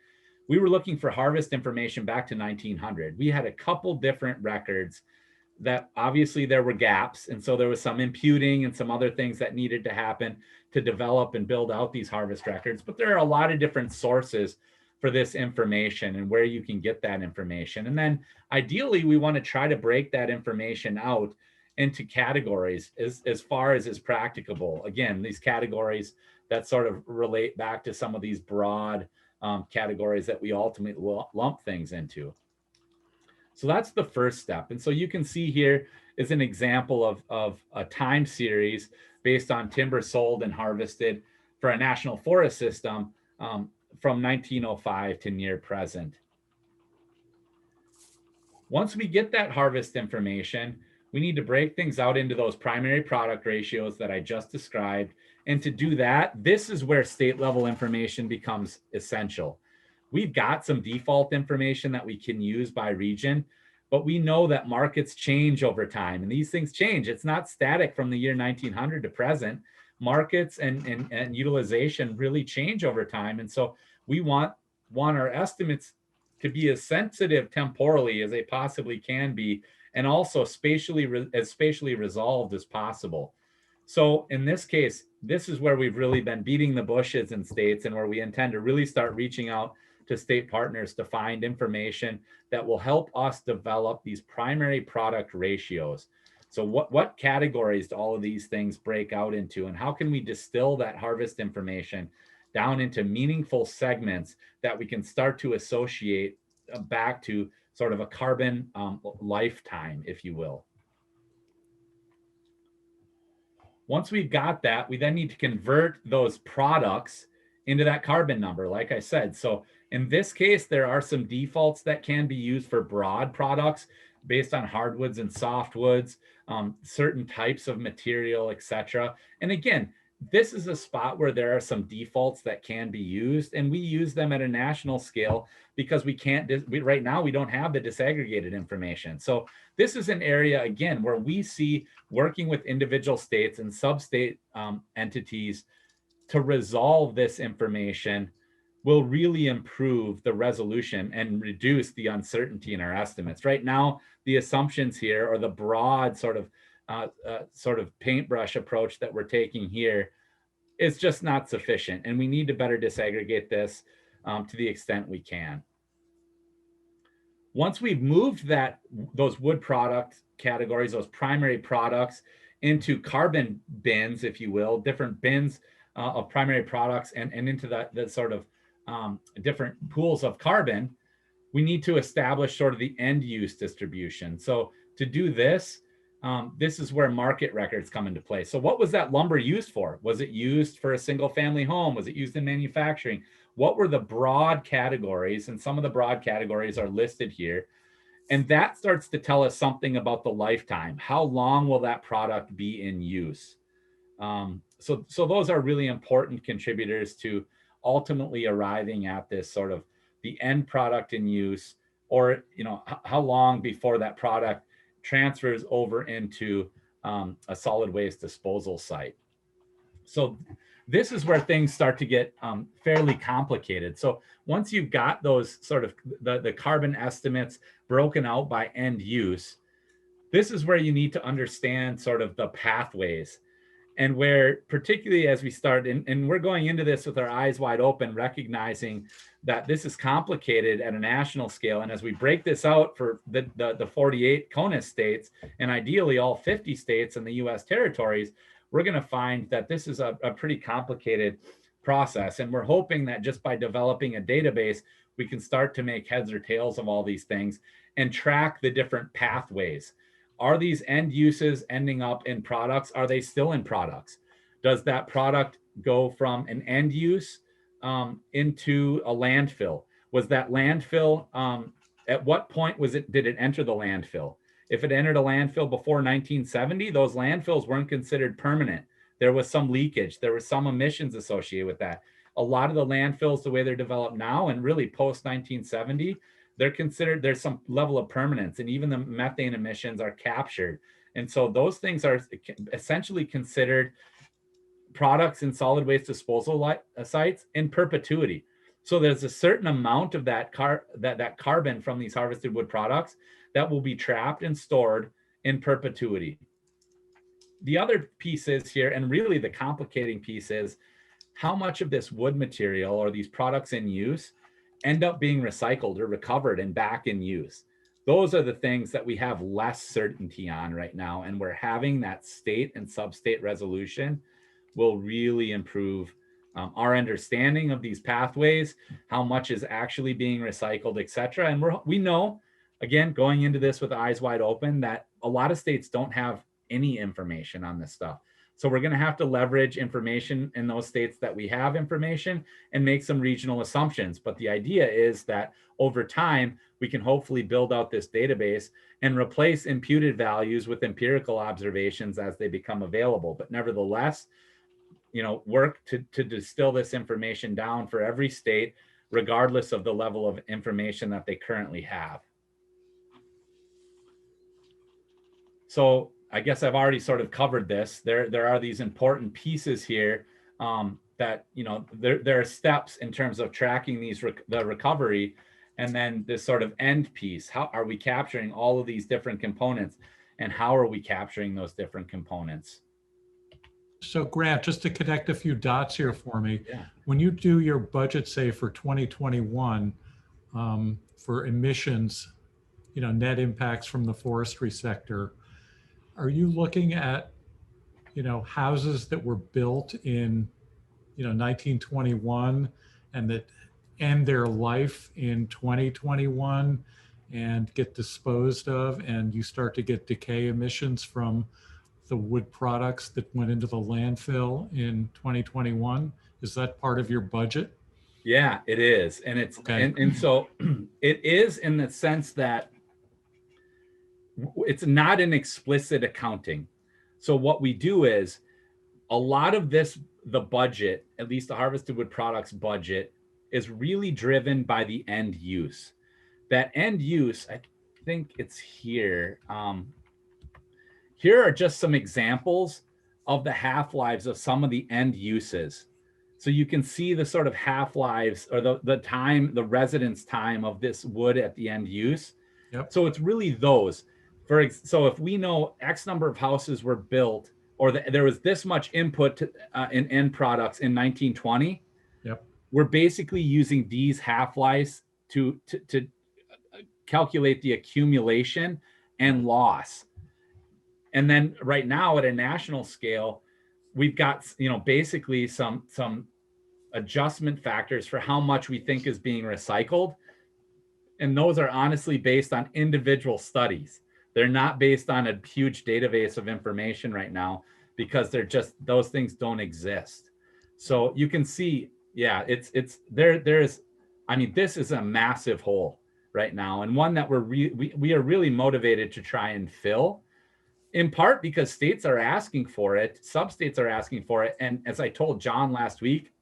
we were looking for harvest information back to 1900. We had a couple different records that obviously there were gaps. And so there was some imputing and some other things that needed to happen to develop and build out these harvest records. But there are a lot of different sources for this information and where you can get that information. And then ideally, we want to try to break that information out into categories as far as is practicable. Again, these categories that sort of relate back to some of these broad categories that we ultimately lump things into. So that's the first step. And so you can see here is an example of a time series based on timber sold and harvested for a national forest system from 1905 to near present. Once we get that harvest information, we need to break things out into those primary product ratios that I just described. And to do that, this is where state level information becomes essential. We've got some default information that we can use by region, but we know that markets change over time and these things change. It's not static from the year 1900 to present. Markets and utilization really change over time. And so we want our estimates to be as sensitive temporally as they possibly can be, and also as spatially resolved as possible. So in this case, this is where we've really been beating the bushes in states and where we intend to really start reaching out to state partners to find information that will help us develop these primary product ratios. So what categories do all of these things break out into, and how can we distill that harvest information down into meaningful segments that we can start to associate back to sort of a carbon lifetime, if you will. Once we've got that, we then need to convert those products into that carbon number, like I said. So in this case, there are some defaults that can be used for broad products based on hardwoods and softwoods, certain types of material, etc. And again, this is a spot where there are some defaults that can be used, and we use them at a national scale because we can't, right now we don't have the disaggregated information. So this is an area, again, where we see working with individual states and sub-state entities to resolve this information will really improve the resolution and reduce the uncertainty in our estimates. Right now, the assumptions here, or the broad sort of paintbrush approach that we're taking here, is just not sufficient, and we need to better disaggregate this to the extent we can. Once we've moved those wood product categories, those primary products, into carbon bins, if you will, different bins of primary products, and into the sort of different pools of carbon, we need to establish sort of the end use distribution. So to do this, this is where market records come into play. So what was that lumber used for? Was it used for a single family home? Was it used in manufacturing? What were the broad categories? And some of the broad categories are listed here. And that starts to tell us something about the lifetime. How long will that product be in use? So those are really important contributors to ultimately arriving at this sort of the end product in use, or how long before that product transfers over into a solid waste disposal site. So this is where things start to get fairly complicated. So once you've got those sort of the carbon estimates broken out by end use, this is where you need to understand sort of the pathways, and where particularly as we start, and we're going into this with our eyes wide open, recognizing that this is complicated at a national scale. And as we break this out for the 48 CONUS states, and ideally all 50 states in the US territories, we're going to find that this is a pretty complicated process. And we're hoping that just by developing a database, we can start to make heads or tails of all these things and track the different pathways. Are these end uses ending up in products? Are they still in products? Does that product go from an end use into a landfill? Was that landfill, at what point did it enter the landfill? If it entered a landfill before 1970, those landfills weren't considered permanent. There was some leakage. There was some emissions associated with that. A lot of the landfills, the way they're developed now, and really post 1970, they're considered, there's some level of permanence, and even the methane emissions are captured. And so those things are essentially considered products in solid waste disposal sites in perpetuity. So there's a certain amount of that carbon from these harvested wood products that will be trapped and stored in perpetuity. The other piece is here, and really the complicating piece is how much of this wood material or these products in use end up being recycled or recovered and back in use. Those are the things that we have less certainty on right now. And we're having that state and sub-state resolution will really improve our understanding of these pathways, how much is actually being recycled, et cetera. And we know, again, going into this with eyes wide open, that a lot of states don't have any information on this stuff. So we're going to have to leverage information in those states that we have information and make some regional assumptions. But the idea is that over time, we can hopefully build out this database and replace imputed values with empirical observations as they become available. But nevertheless, work to distill this information down for every state, regardless of the level of information that they currently have. So I guess I've already sort of covered this. There are these important pieces here that, there are steps in terms of tracking the recovery, and then this sort of end piece. How are we capturing all of these different components, and how are we capturing those different components? So Grant, just to connect a few dots here for me, Yeah. when you do your budget, say for 2021, for emissions, net impacts from the forestry sector, are you looking at, houses that were built in, 1921 and that end their life in 2021 and get disposed of, and you start to get decay emissions from the wood products that went into the landfill in 2021? Is that part of your budget? Yeah, it is. And it's, okay. and so it is in the sense that it's not an explicit accounting. So what we do is a lot of this, the budget, at least the harvested wood products budget, is really driven by the end use. That end use, I think it's here. Here are just some examples of the half-lives of some of the end uses. So you can see the sort of half-lives or the time, the residence time of this wood at the end use. Yep. So it's really those. So if we know X number of houses were built, or there was this much input in end products in 1920, yep, we're basically using these half-lives to calculate the accumulation and loss. And then right now at a national scale, we've got, basically some adjustment factors for how much we think is being recycled. And those are honestly based on individual studies. They're not based on a huge database of information right now, because those things don't exist. So you can see, yeah, there's, this is a massive hole right now, and one that we are really motivated to try and fill, in part because states are asking for it, sub-states are asking for it. And as I told John last week,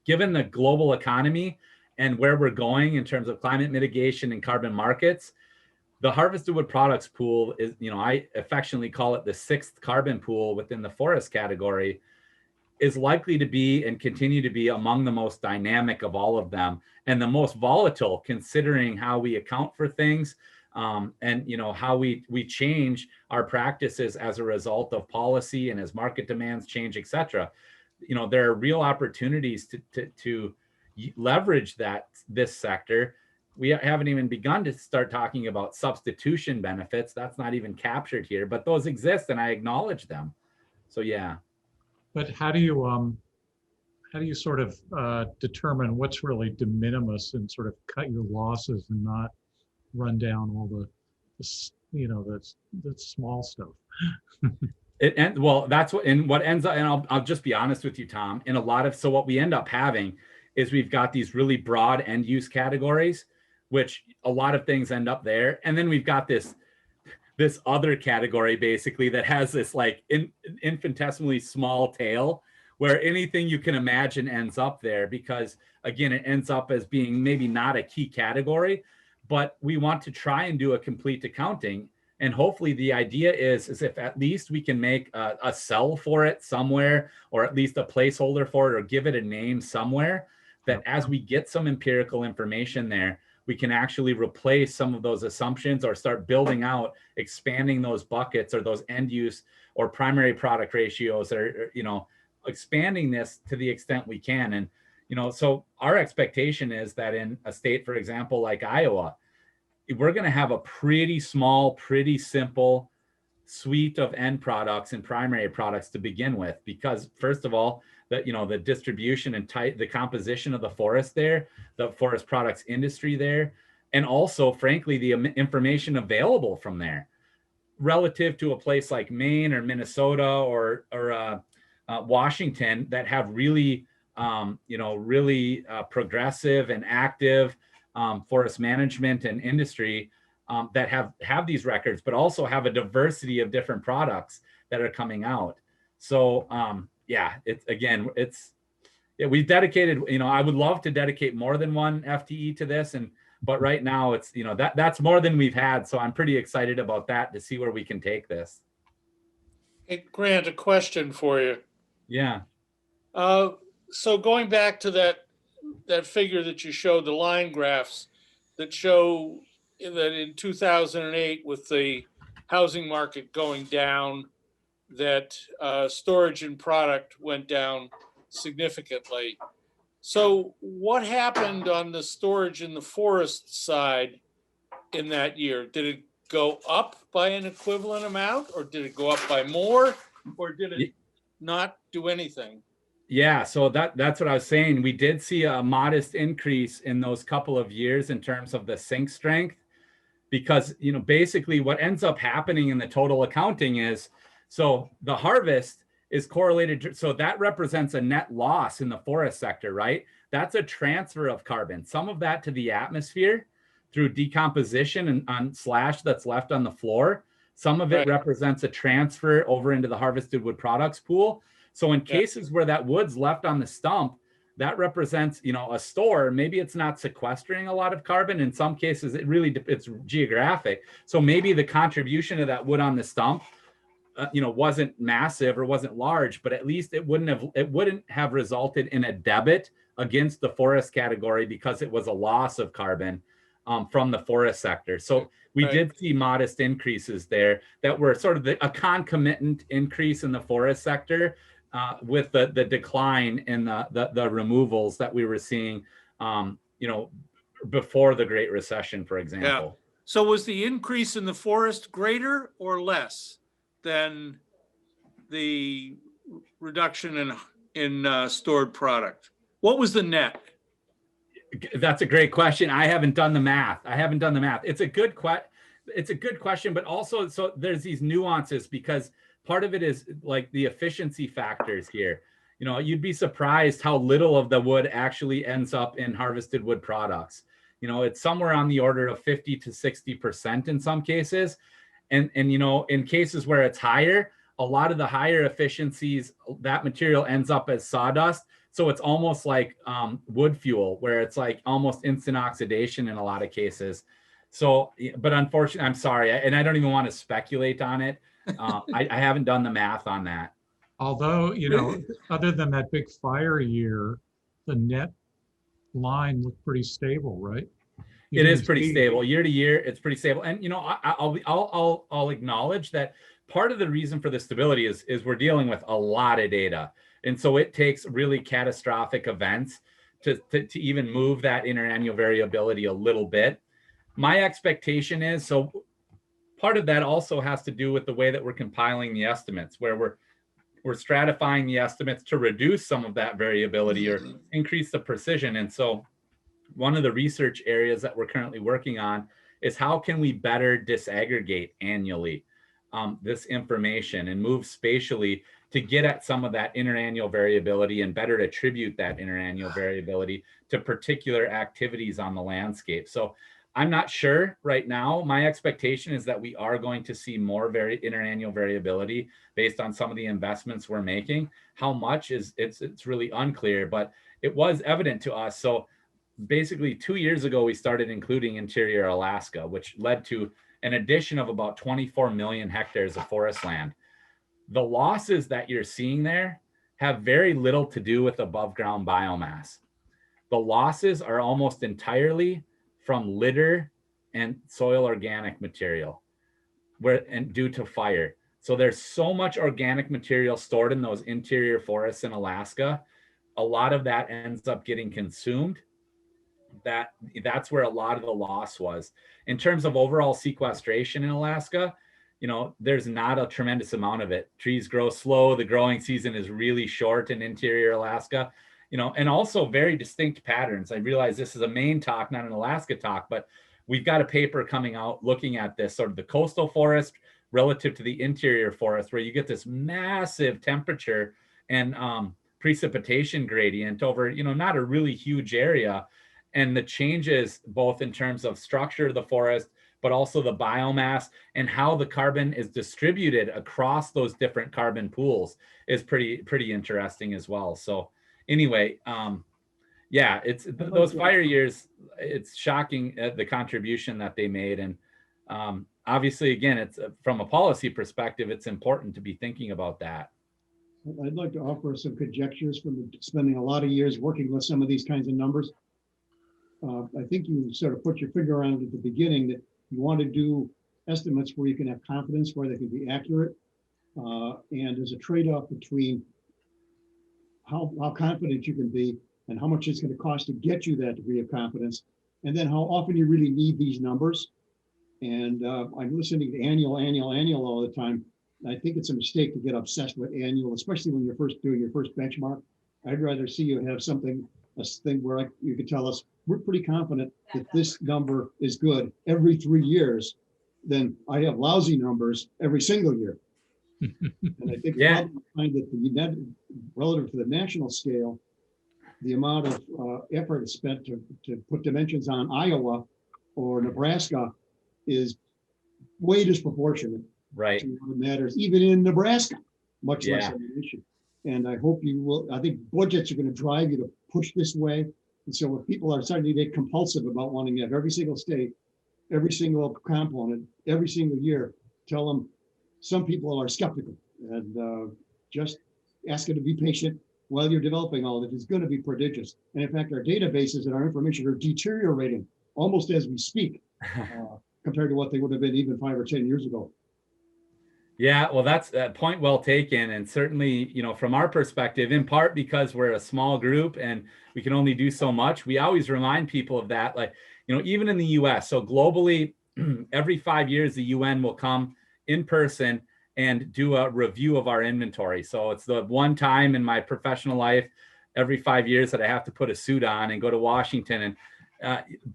given the global economy and where we're going in terms of climate mitigation and carbon markets, the harvested wood products pool is, I affectionately call it the 6th carbon pool within the forest category, is likely to be and continue to be among the most dynamic of all of them, and the most volatile, considering how we account for things, and how we change our practices as a result of policy and as market demands change, et cetera. There are real opportunities to leverage this sector. We haven't even begun to start talking about substitution benefits. That's not even captured here, but those exist, and I acknowledge them. So yeah. But how do you sort of determine what's really de minimis and sort of cut your losses and not run down all the small stuff? That's what ends up, and I'll just be honest with you, Tom, in a lot of, so what we end up having is we've got these really broad end use categories, which a lot of things end up there. And then we've got this other category basically that has this like infinitesimally small tail, where anything you can imagine ends up there, because again, it ends up as being maybe not a key category, but we want to try and do a complete accounting. And hopefully the idea is if at least we can make a cell for it somewhere, or at least a placeholder for it, or give it a name somewhere, that as we get some empirical information there, we can actually replace some of those assumptions or start building out, expanding those buckets or those end use or primary product ratios, or expanding this to the extent we can. And so our expectation is that in a state, for example, like Iowa, we're going to have a pretty small, pretty simple suite of end products and primary products to begin with, because first of all, the distribution and the composition of the forest there, the forest products industry there, and also frankly the information available from there relative to a place like Maine or Minnesota or Washington that have really progressive and active forest management and industry that have these records, but also have a diversity of different products that are coming out. So we've dedicated, I would love to dedicate more than one FTE to this, but right now it's, that's more than we've had. So I'm pretty excited about that to see where we can take this. Hey, Grant, a question for you. Yeah. So going back to that figure that you showed, the line graphs that show that in 2008, with the housing market going down, that storage and product went down significantly. So what happened on the storage in the forest side in that year? Did it go up by an equivalent amount, or did it go up by more, or did it not do anything? Yeah, so that's what I was saying. We did see a modest increase in those couple of years in terms of the sink strength, because basically what ends up happening in the total accounting is, so the harvest is correlated, so that represents a net loss in the forest sector, right? That's a transfer of carbon, some of that to the atmosphere through decomposition and on slash that's left on the floor. Some of it represents a transfer over into the harvested wood products pool. So in cases where that wood's left on the stump, that represents, a store. Maybe it's not sequestering a lot of carbon. In some cases, it's geographic. So maybe the contribution of that wood on the stump, wasn't massive or wasn't large, but at least it wouldn't have resulted in a debit against the forest category because it was a loss of carbon from the forest sector. So we did see modest increases there that were sort of a concomitant increase in the forest sector with the decline in the removals that we were seeing, before the Great Recession, for example. Yeah. So was the increase in the forest greater or less than the reduction in stored product? What was the net? That's a great question. I haven't done the math. It's a good question, but also, so there's these nuances, because part of it is like the efficiency factors here. You'd be surprised how little of the wood actually ends up in harvested wood products. It's somewhere on the order of 50 to 60% in some cases. And in cases where it's higher, a lot of the higher efficiencies, that material ends up as sawdust. So it's almost like wood fuel, where it's like almost instant oxidation in a lot of cases. So, but unfortunately, I'm sorry, and I don't even want to speculate on it. I haven't done the math on that. Although, other tthan that big fire year, the net line looked pretty stable, right? It is pretty stable year to year. It's pretty stable. And, I'll acknowledge that part of the reason for the stability is we're dealing with a lot of data. And so it takes really catastrophic events to even move that interannual variability a little bit. My expectation is, so part of that also has to do with the way that we're compiling the estimates, where we're stratifying the estimates to reduce some of that variability or increase the precision. And so one of the research areas that we're currently working on is how can we better disaggregate annually this information and move spatially to get at some of that interannual variability and better attribute that interannual variability to particular activities on the landscape. So I'm not sure right now. My expectation is that we are going to see more interannual variability based on some of the investments we're making. How much it's really unclear, but it was evident to us. So basically 2 years ago, we started including interior Alaska, which led to an addition of about 24 million hectares of forest land. The losses that you're seeing there have very little to do with above ground biomass. the losses are almost entirely from litter and soil organic material and due to fire. So there's so much organic material stored in those interior forests in Alaska. A lot of that ends up getting consumed. That's where a lot of the loss was. In terms of overall sequestration in Alaska, there's not a tremendous amount of it. Trees grow slow. The growing season is really short in interior Alaska, and also very distinct patterns. I realize this is a Maine talk, not an Alaska talk, but we've got a paper coming out looking at this sort of the coastal forest relative to the interior forest, where you get this massive temperature and precipitation gradient over, not a really huge area. And the changes both in terms of structure of the forest, but also the biomass and how the carbon is distributed across those different carbon pools is pretty interesting as well. So anyway, yeah, it's those fire years, it's shocking the contribution that they made. And obviously, again, it's from a policy perspective, it's important to be thinking about that. I'd like to offer some conjectures from spending a lot of years working with some of these kinds of numbers. I think you sort of put your finger on it at the beginning that you want to do estimates where you can have confidence, where they can be accurate. And there's a trade-off between how confident you can be and how much it's going to cost to get you that degree of confidence, and then how often you really need these numbers. And I'm listening to annual all the time. I think it's a mistake to get obsessed with annual, especially when you're first doing your first benchmark. I'd rather see you have a thing where you could tell us, we're pretty confident that this number is good every 3 years, then I have lousy numbers every single year. And I think Yeah. you find that relative to the national scale, the amount of effort spent to put dimensions on Iowa or Nebraska is way disproportionate Right. to what matters, even in Nebraska, much less Yeah. of an issue. And I hope you will. I think budgets are going to drive you to push this way. And so if people are starting to get compulsive about wanting to have every single state, every single component, every single year, tell them some people are skeptical, and just ask them to be patient while you're developing all of it. It's going to be prodigious. And in fact, our databases and our information are deteriorating almost as we speak, compared to what they would have been even 5 or 10 years ago. Yeah, well, that's a point well taken. And certainly, from our perspective, in part because we're a small group and we can only do so much, we always remind people of that. Like, even in the US, so globally, every 5 years, the UN will come in person and do a review of our inventory. So it's the one time in my professional life, every 5 years, that I have to put a suit on and go to Washington. And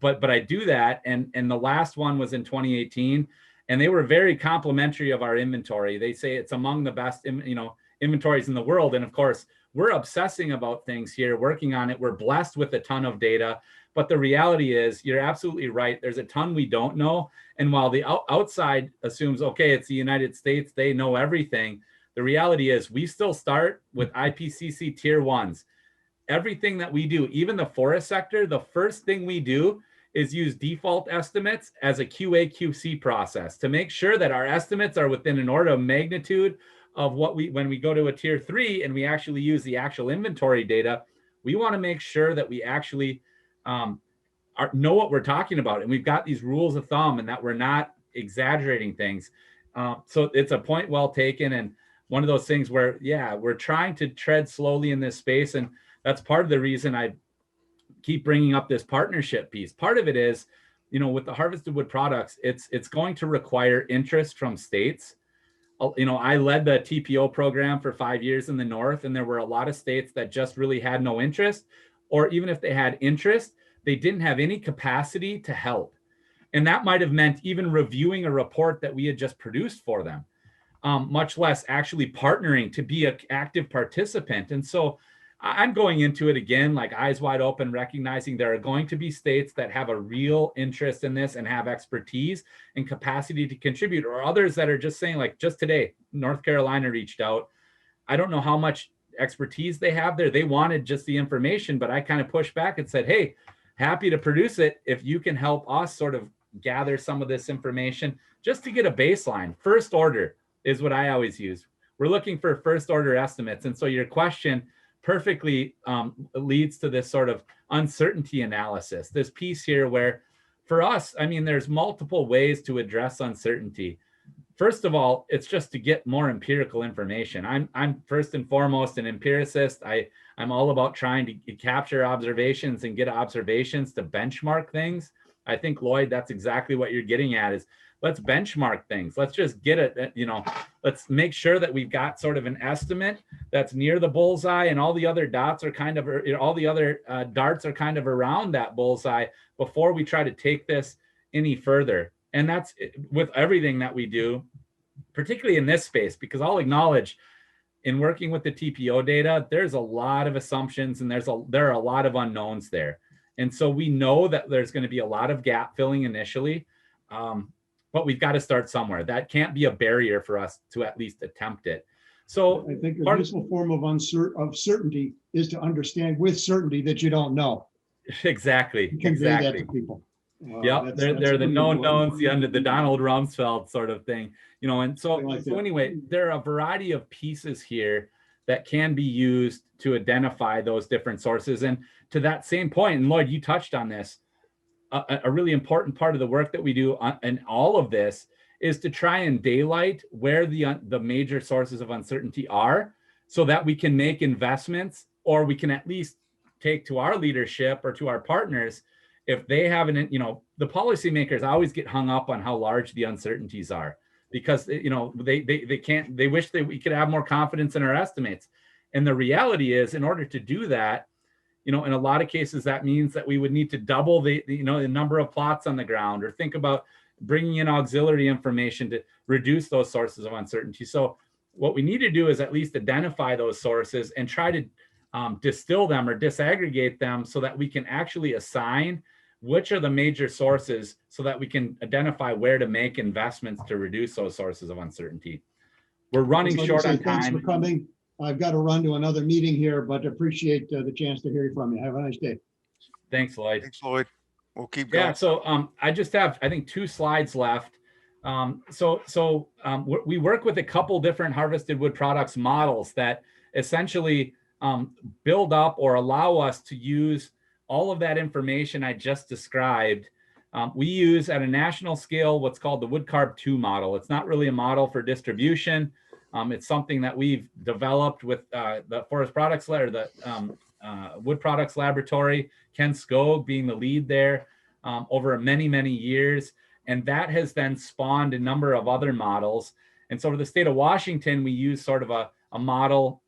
but I do that. And the last one was in 2018. And they were very complimentary of our inventory. They say it's among the best, inventories in the world. And of course, we're obsessing about things here, working on it. We're blessed with a ton of data. But the reality is, you're absolutely right. There's a ton we don't know. And while the outside assumes, okay, it's the United States, they know everything. The reality is we still start with IPCC tier 1s. Everything that we do, even the forest sector, the first thing we do is use default estimates as a QA/QC process to make sure that our estimates are within an order of magnitude of what when we go to a tier 3 and we actually use the actual inventory data, we want to make sure that we actually know what we're talking about. And we've got these rules of thumb and that we're not exaggerating things. So it's a point well taken. And one of those things where, yeah, we're trying to tread slowly in this space. And that's part of the reason I keep bringing up this partnership piece. Part of it is, with the harvested wood products, it's going to require interest from states. I led the TPO program for 5 years in the North, and there were a lot of states that just really had no interest, or even if they had interest, they didn't have any capacity to help. And that might have meant even reviewing a report that we had just produced for them, much less actually partnering to be an active participant. And so I'm going into it again, like eyes wide open, recognizing there are going to be states that have a real interest in this and have expertise and capacity to contribute, or others that are just saying, like just today, North Carolina reached out. I don't know how much expertise they have there. They wanted just the information, but I kind of pushed back and said, hey, happy to produce it if you can help us sort of gather some of this information just to get a baseline. First order is what I always use. We're looking for first order estimates. And so your question perfectly leads to this sort of uncertainty analysis, this piece here where for us, I mean, there's multiple ways to address uncertainty. First of all, it's just to get more empirical information. I'm first and foremost an empiricist. I'm all about trying to capture observations and get observations to benchmark things. I think, Lloyd, that's exactly what you're getting at is let's benchmark things. Let's just get it, you know, let's make sure that we've got sort of an estimate that's near the bullseye and all the other dots are kind of, you know, all the other darts are kind of around that bullseye before we try to take this any further. And that's with everything that we do, particularly in this space, because I'll acknowledge in working with the TPO data, there's a lot of assumptions and there are a lot of unknowns there. And so we know that there's going to be a lot of gap filling initially, but we've got to start somewhere. That can't be a barrier for us to at least attempt it. So I think a useful form of certainty is to understand with certainty that you don't know. Exactly. You can do that Exactly. to people. Yep, they're the pretty known important. knowns, the Donald Rumsfeld sort of thing, you know. And so, Something like so that. anyway, there are a variety of pieces here that can be used to identify those different sources. And to that same point, and Lloyd, you touched on this, a really important part of the work that we do in all of this is to try and daylight where the major sources of uncertainty are, so that we can make investments, or we can at least take to our leadership or to our partners. If they haven't, you know, the policymakers always get hung up on how large the uncertainties are because, you know, they can't, they wish that we could have more confidence in our estimates. And the reality is, in order to do that, you know, in a lot of cases, that means that we would need to double the number of plots on the ground, or think about bringing in auxiliary information to reduce those sources of uncertainty. So what we need to do is at least identify those sources and try to distill them or disaggregate them so that we can actually assign which are the major sources so that we can identify where to make investments to reduce those sources of uncertainty. We're running short on time. Thanks for coming. I've got to run to another meeting here, but appreciate the chance to hear from you. Have a nice day. Thanks, Lloyd. Thanks, Lloyd. We'll keep going. Yeah, so I just have, I think, 2 slides left. We work with a couple different harvested wood products models that essentially build up or allow us to use all of that information I just described. We use at a national scale what's called the Wood Carb 2 model. It's not really a model for distribution. It's something that we've developed with the Forest Products or the Wood Products Laboratory, Ken Skog being the lead there over many, many years. And that has then spawned a number of other models. And so for the state of Washington, we use sort of a model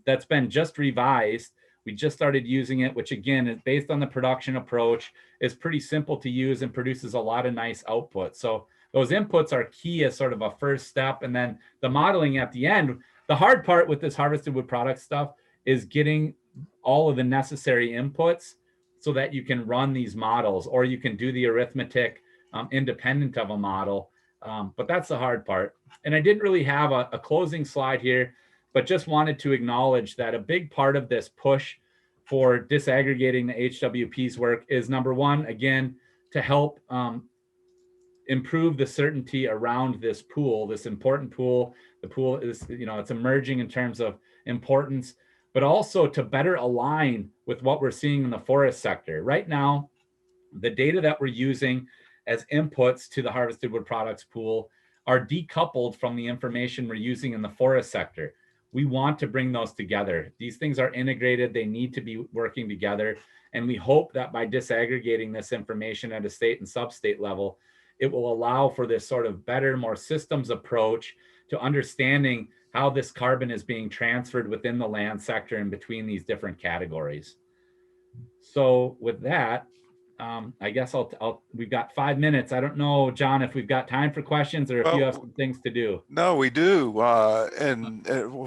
that's been just revised. We just started using it, which again is based on the production approach, is pretty simple to use and produces a lot of nice output. So those inputs are key as sort of a first step. And then the modeling at the end. The hard part with this harvested wood product stuff is getting all of the necessary inputs so that you can run these models, or you can do the arithmetic independent of a model. But that's the hard part. And I didn't really have a closing slide here, but just wanted to acknowledge that a big part of this push for disaggregating the HWP's work is, number one, again, to help improve the certainty around this pool, this important pool. The pool is, you know, it's emerging in terms of importance, but also to better align with what we're seeing in the forest sector. Right now, the data that we're using as inputs to the harvested wood products pool are decoupled from the information we're using in the forest sector. We want to bring those together. These things are integrated. They need to be working together. And we hope that by disaggregating this information at a state and sub-state level, it will allow for this sort of better, more systems approach to understanding how this carbon is being transferred within the land sector and between these different categories. So with that, I guess we've got 5 minutes. I don't know, John, if we've got time for questions or if you have some things to do. No, we do. Well,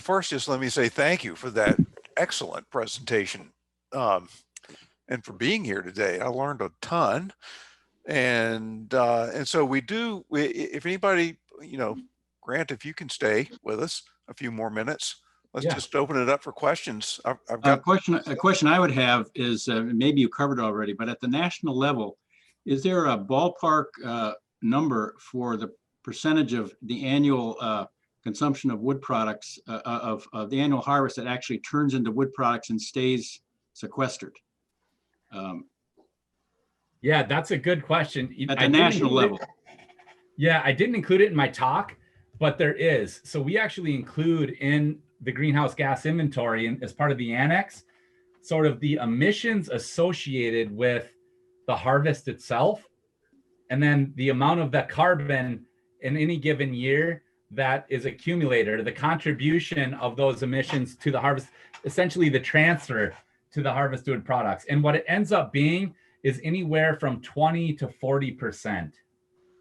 first, just let me say thank you for that excellent presentation and for being here today. I learned a ton. And so if anybody, you know, Grant, if you can stay with us a few more minutes, let's just open it up for questions. I've got a question I would have is, maybe you covered it already, but at the national level, is there a ballpark number for the percentage of the annual consumption of wood products, of the annual harvest that actually turns into wood products and stays sequestered? Yeah, that's a good question. At I the didn't national include level? it- Yeah, I didn't include it in my talk, but there is. So we actually include in the greenhouse gas inventory and as part of the annex, sort of the emissions associated with the harvest itself, and then the amount of that carbon in any given year that is accumulated, or the contribution of those emissions to the harvest, essentially the transfer to the harvest wood products. And what it ends up being is anywhere from 20 to 40%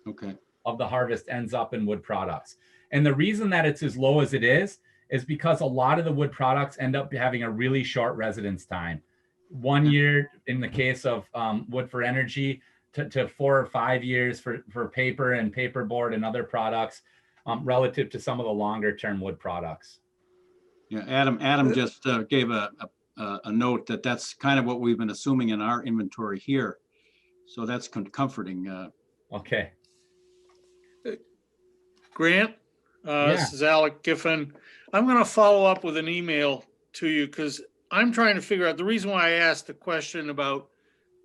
Okay. of the harvest ends up in wood products. And the reason that it's as low as it is because a lot of the wood products end up having a really short residence time. 1 year in the case of wood for energy, to 4 or 5 years for paper and paperboard and other products, relative to some of the longer term wood products. Yeah, Adam just gave a note that that's kind of what we've been assuming in our inventory here. So that's comforting. Okay. Grant, Yeah. this is Alec Giffen. I'm going to follow up with an email to you because I'm trying to figure out the reason why I asked the question about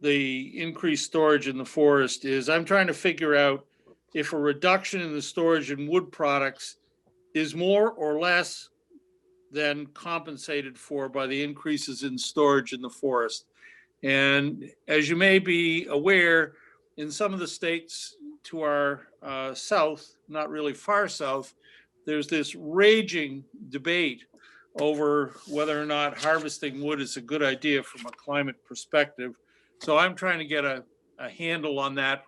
the increased storage in the forest is I'm trying to figure out if a reduction in the storage in wood products is more or less than compensated for by the increases in storage in the forest. And as you may be aware, in some of the states to our south, not really far south, there's this raging debate over whether or not harvesting wood is a good idea from a climate perspective. So I'm trying to get a handle on that.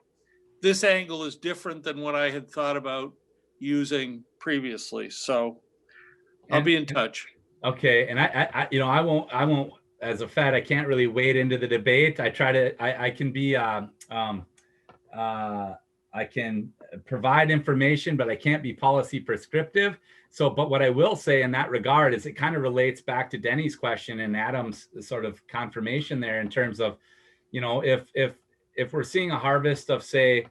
This angle is different than what I had thought about using previously. So I'll be in touch. Okay. And I won't, as a Fed, I can't really wade into the debate. I try to, I can be, I can provide information, but I can't be policy prescriptive. So, but what I will say in that regard is it kind of relates back to Denny's question and Adam's sort of confirmation there in terms of, if we're seeing a harvest of, say,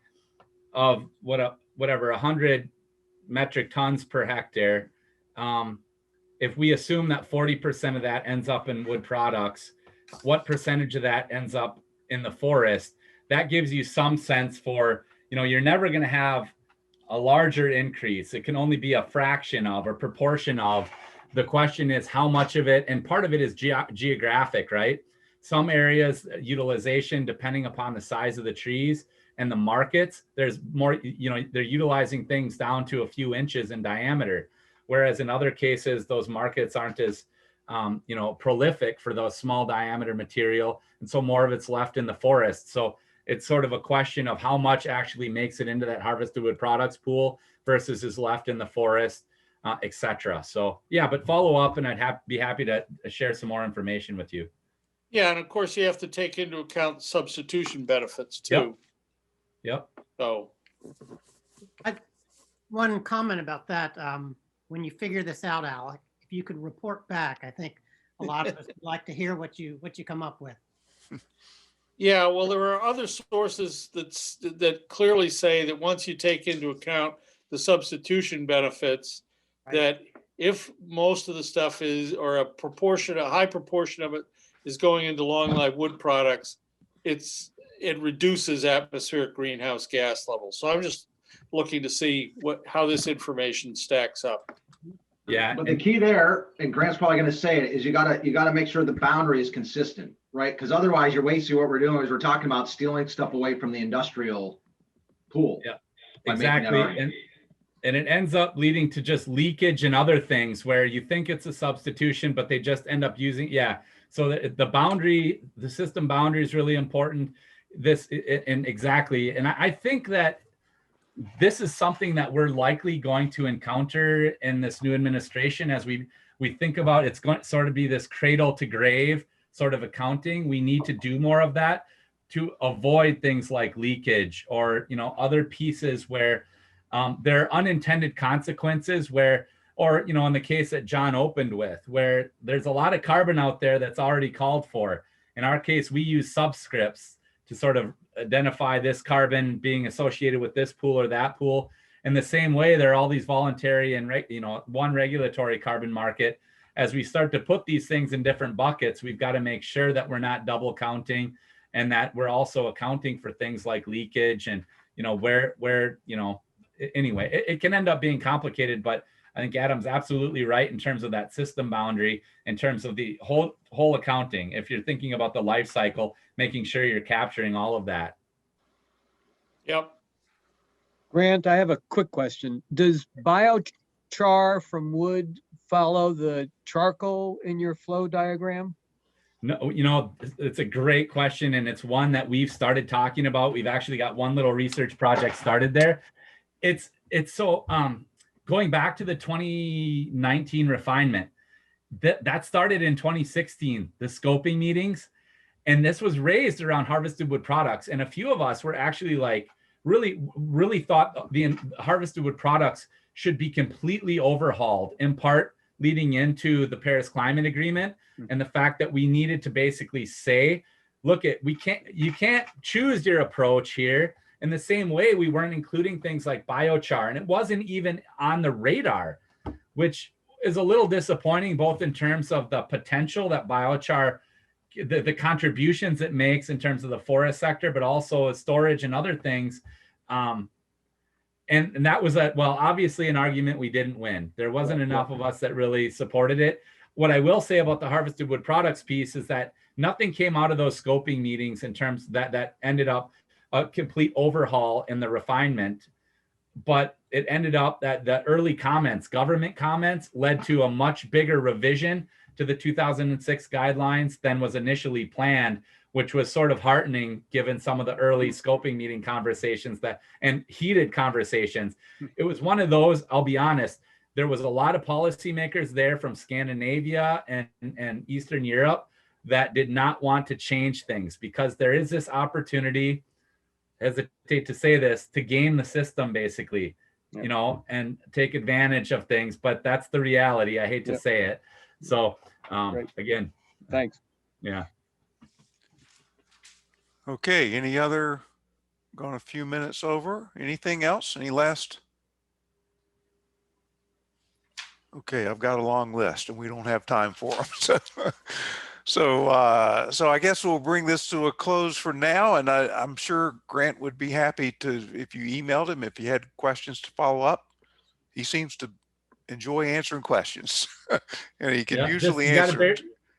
of whatever 100 metric tons per hectare, if we assume that 40% of that ends up in wood products, what percentage of that ends up in the forest? That gives you some sense for, you're never going to have a larger increase. It can only be a fraction of or proportion of. The question is how much of it, and part of it is geographic, right? Some areas utilization, depending upon the size of the trees and the markets, there's more, they're utilizing things down to a few inches in diameter. Whereas in other cases, those markets aren't as, prolific for those small diameter material. And so more of it's left in the forest. So it's sort of a question of how much actually makes it into that harvested wood products pool versus is left in the forest, et cetera. So yeah, but follow up and I'd be happy to share some more information with you. Yeah, and of course you have to take into account substitution benefits too. Yep. So one comment about that. When you figure this out, Alec, if you could report back, I think a lot of us would like to hear what you come up with. yeah, well, there are other sources that clearly say that once you take into account the substitution benefits, Right. that if most of the stuff is, or a high proportion of it is going into long life wood products, it reduces atmospheric greenhouse gas levels. So I'm just looking to see how this information stacks up. Yeah. But the key there, and Grant's probably going to say it, is you gotta make sure the boundary is consistent, right? Because otherwise, you're wasting what we're doing is we're talking about stealing stuff away from the industrial pool. Yeah, by making that exactly. argument. And it ends up leading to just leakage and other things where you think it's a substitution, but they just end up using, So the system boundary is really important. And I think that this is something that we're likely going to encounter in this new administration as we think about it's going to sort of be this cradle to grave sort of accounting. We need to do more of that to avoid things like leakage or other pieces where there are unintended consequences or in the case that John opened with, where there's a lot of carbon out there that's already called for. In our case, we use subscripts to sort of identify this carbon being associated with this pool or that pool. In the same way, there are all these voluntary and one regulatory carbon market. As we start to put these things in different buckets, we've got to make sure that we're not double counting, and that we're also accounting for things like leakage and anyway, it can end up being complicated, but I think Adam's absolutely right in terms of that system boundary, in terms of the whole accounting. If you're thinking about the life cycle, making sure you're capturing all of that. Yep. Grant, I have a quick question. Does biochar from wood follow the charcoal in your flow diagram? No, it's a great question, and it's one that we've started talking about. We've actually got one little research project started there. It's so going back to the 2019 refinement, that started in 2016, the scoping meetings, and this was raised around harvested wood products. And a few of us were actually like really thought the harvested wood products should be completely overhauled, in part leading into the Paris Climate Agreement and the fact that we needed to basically say, look, you can't choose your approach here. In the same way, we weren't including things like biochar, and it wasn't even on the radar, which is a little disappointing, both in terms of the potential that biochar, the contributions it makes in terms of the forest sector, but also storage and other things. And that was obviously an argument we didn't win. There wasn't enough of us that really supported it. What I will say about the harvested wood products piece is that nothing came out of those scoping meetings in terms that ended up a complete overhaul in the refinement, but it ended up that the early comments, government comments, led to a much bigger revision to the 2006 guidelines than was initially planned, which was sort of heartening given some of the early scoping meeting conversations and heated conversations. It was one of those, I'll be honest, there was a lot of policymakers there from Scandinavia and Eastern Europe that did not want to change things, because there is this opportunity, hesitate to say this, to game the system basically, and take advantage of things, but that's the reality. I hate to say it. So again, thanks. Yeah. Okay, any other, going a few minutes over, anything else? Any last? Okay, I've got a long list and we don't have time for them. So I guess we'll bring this to a close for now. And I'm sure Grant would be happy to, if you emailed him, if you had questions to follow up. He seems to enjoy answering questions and he can usually answer.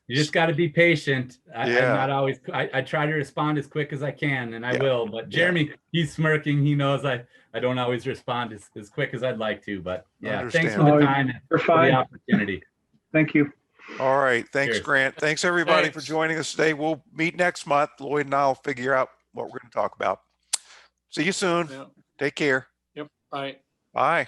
You just got to be patient. I'm not always, I try to respond as quick as I can, and I will, but Jeremy, he's smirking. He knows I don't always respond as quick as I'd like to, but thanks for the time and for the opportunity. Thank you. All right. Thanks, Cheers. Grant. Thanks everybody for joining us today. We'll meet next month. Lloyd and I'll figure out what we're going to talk about. See you soon. Take care. Yep. Bye. Bye.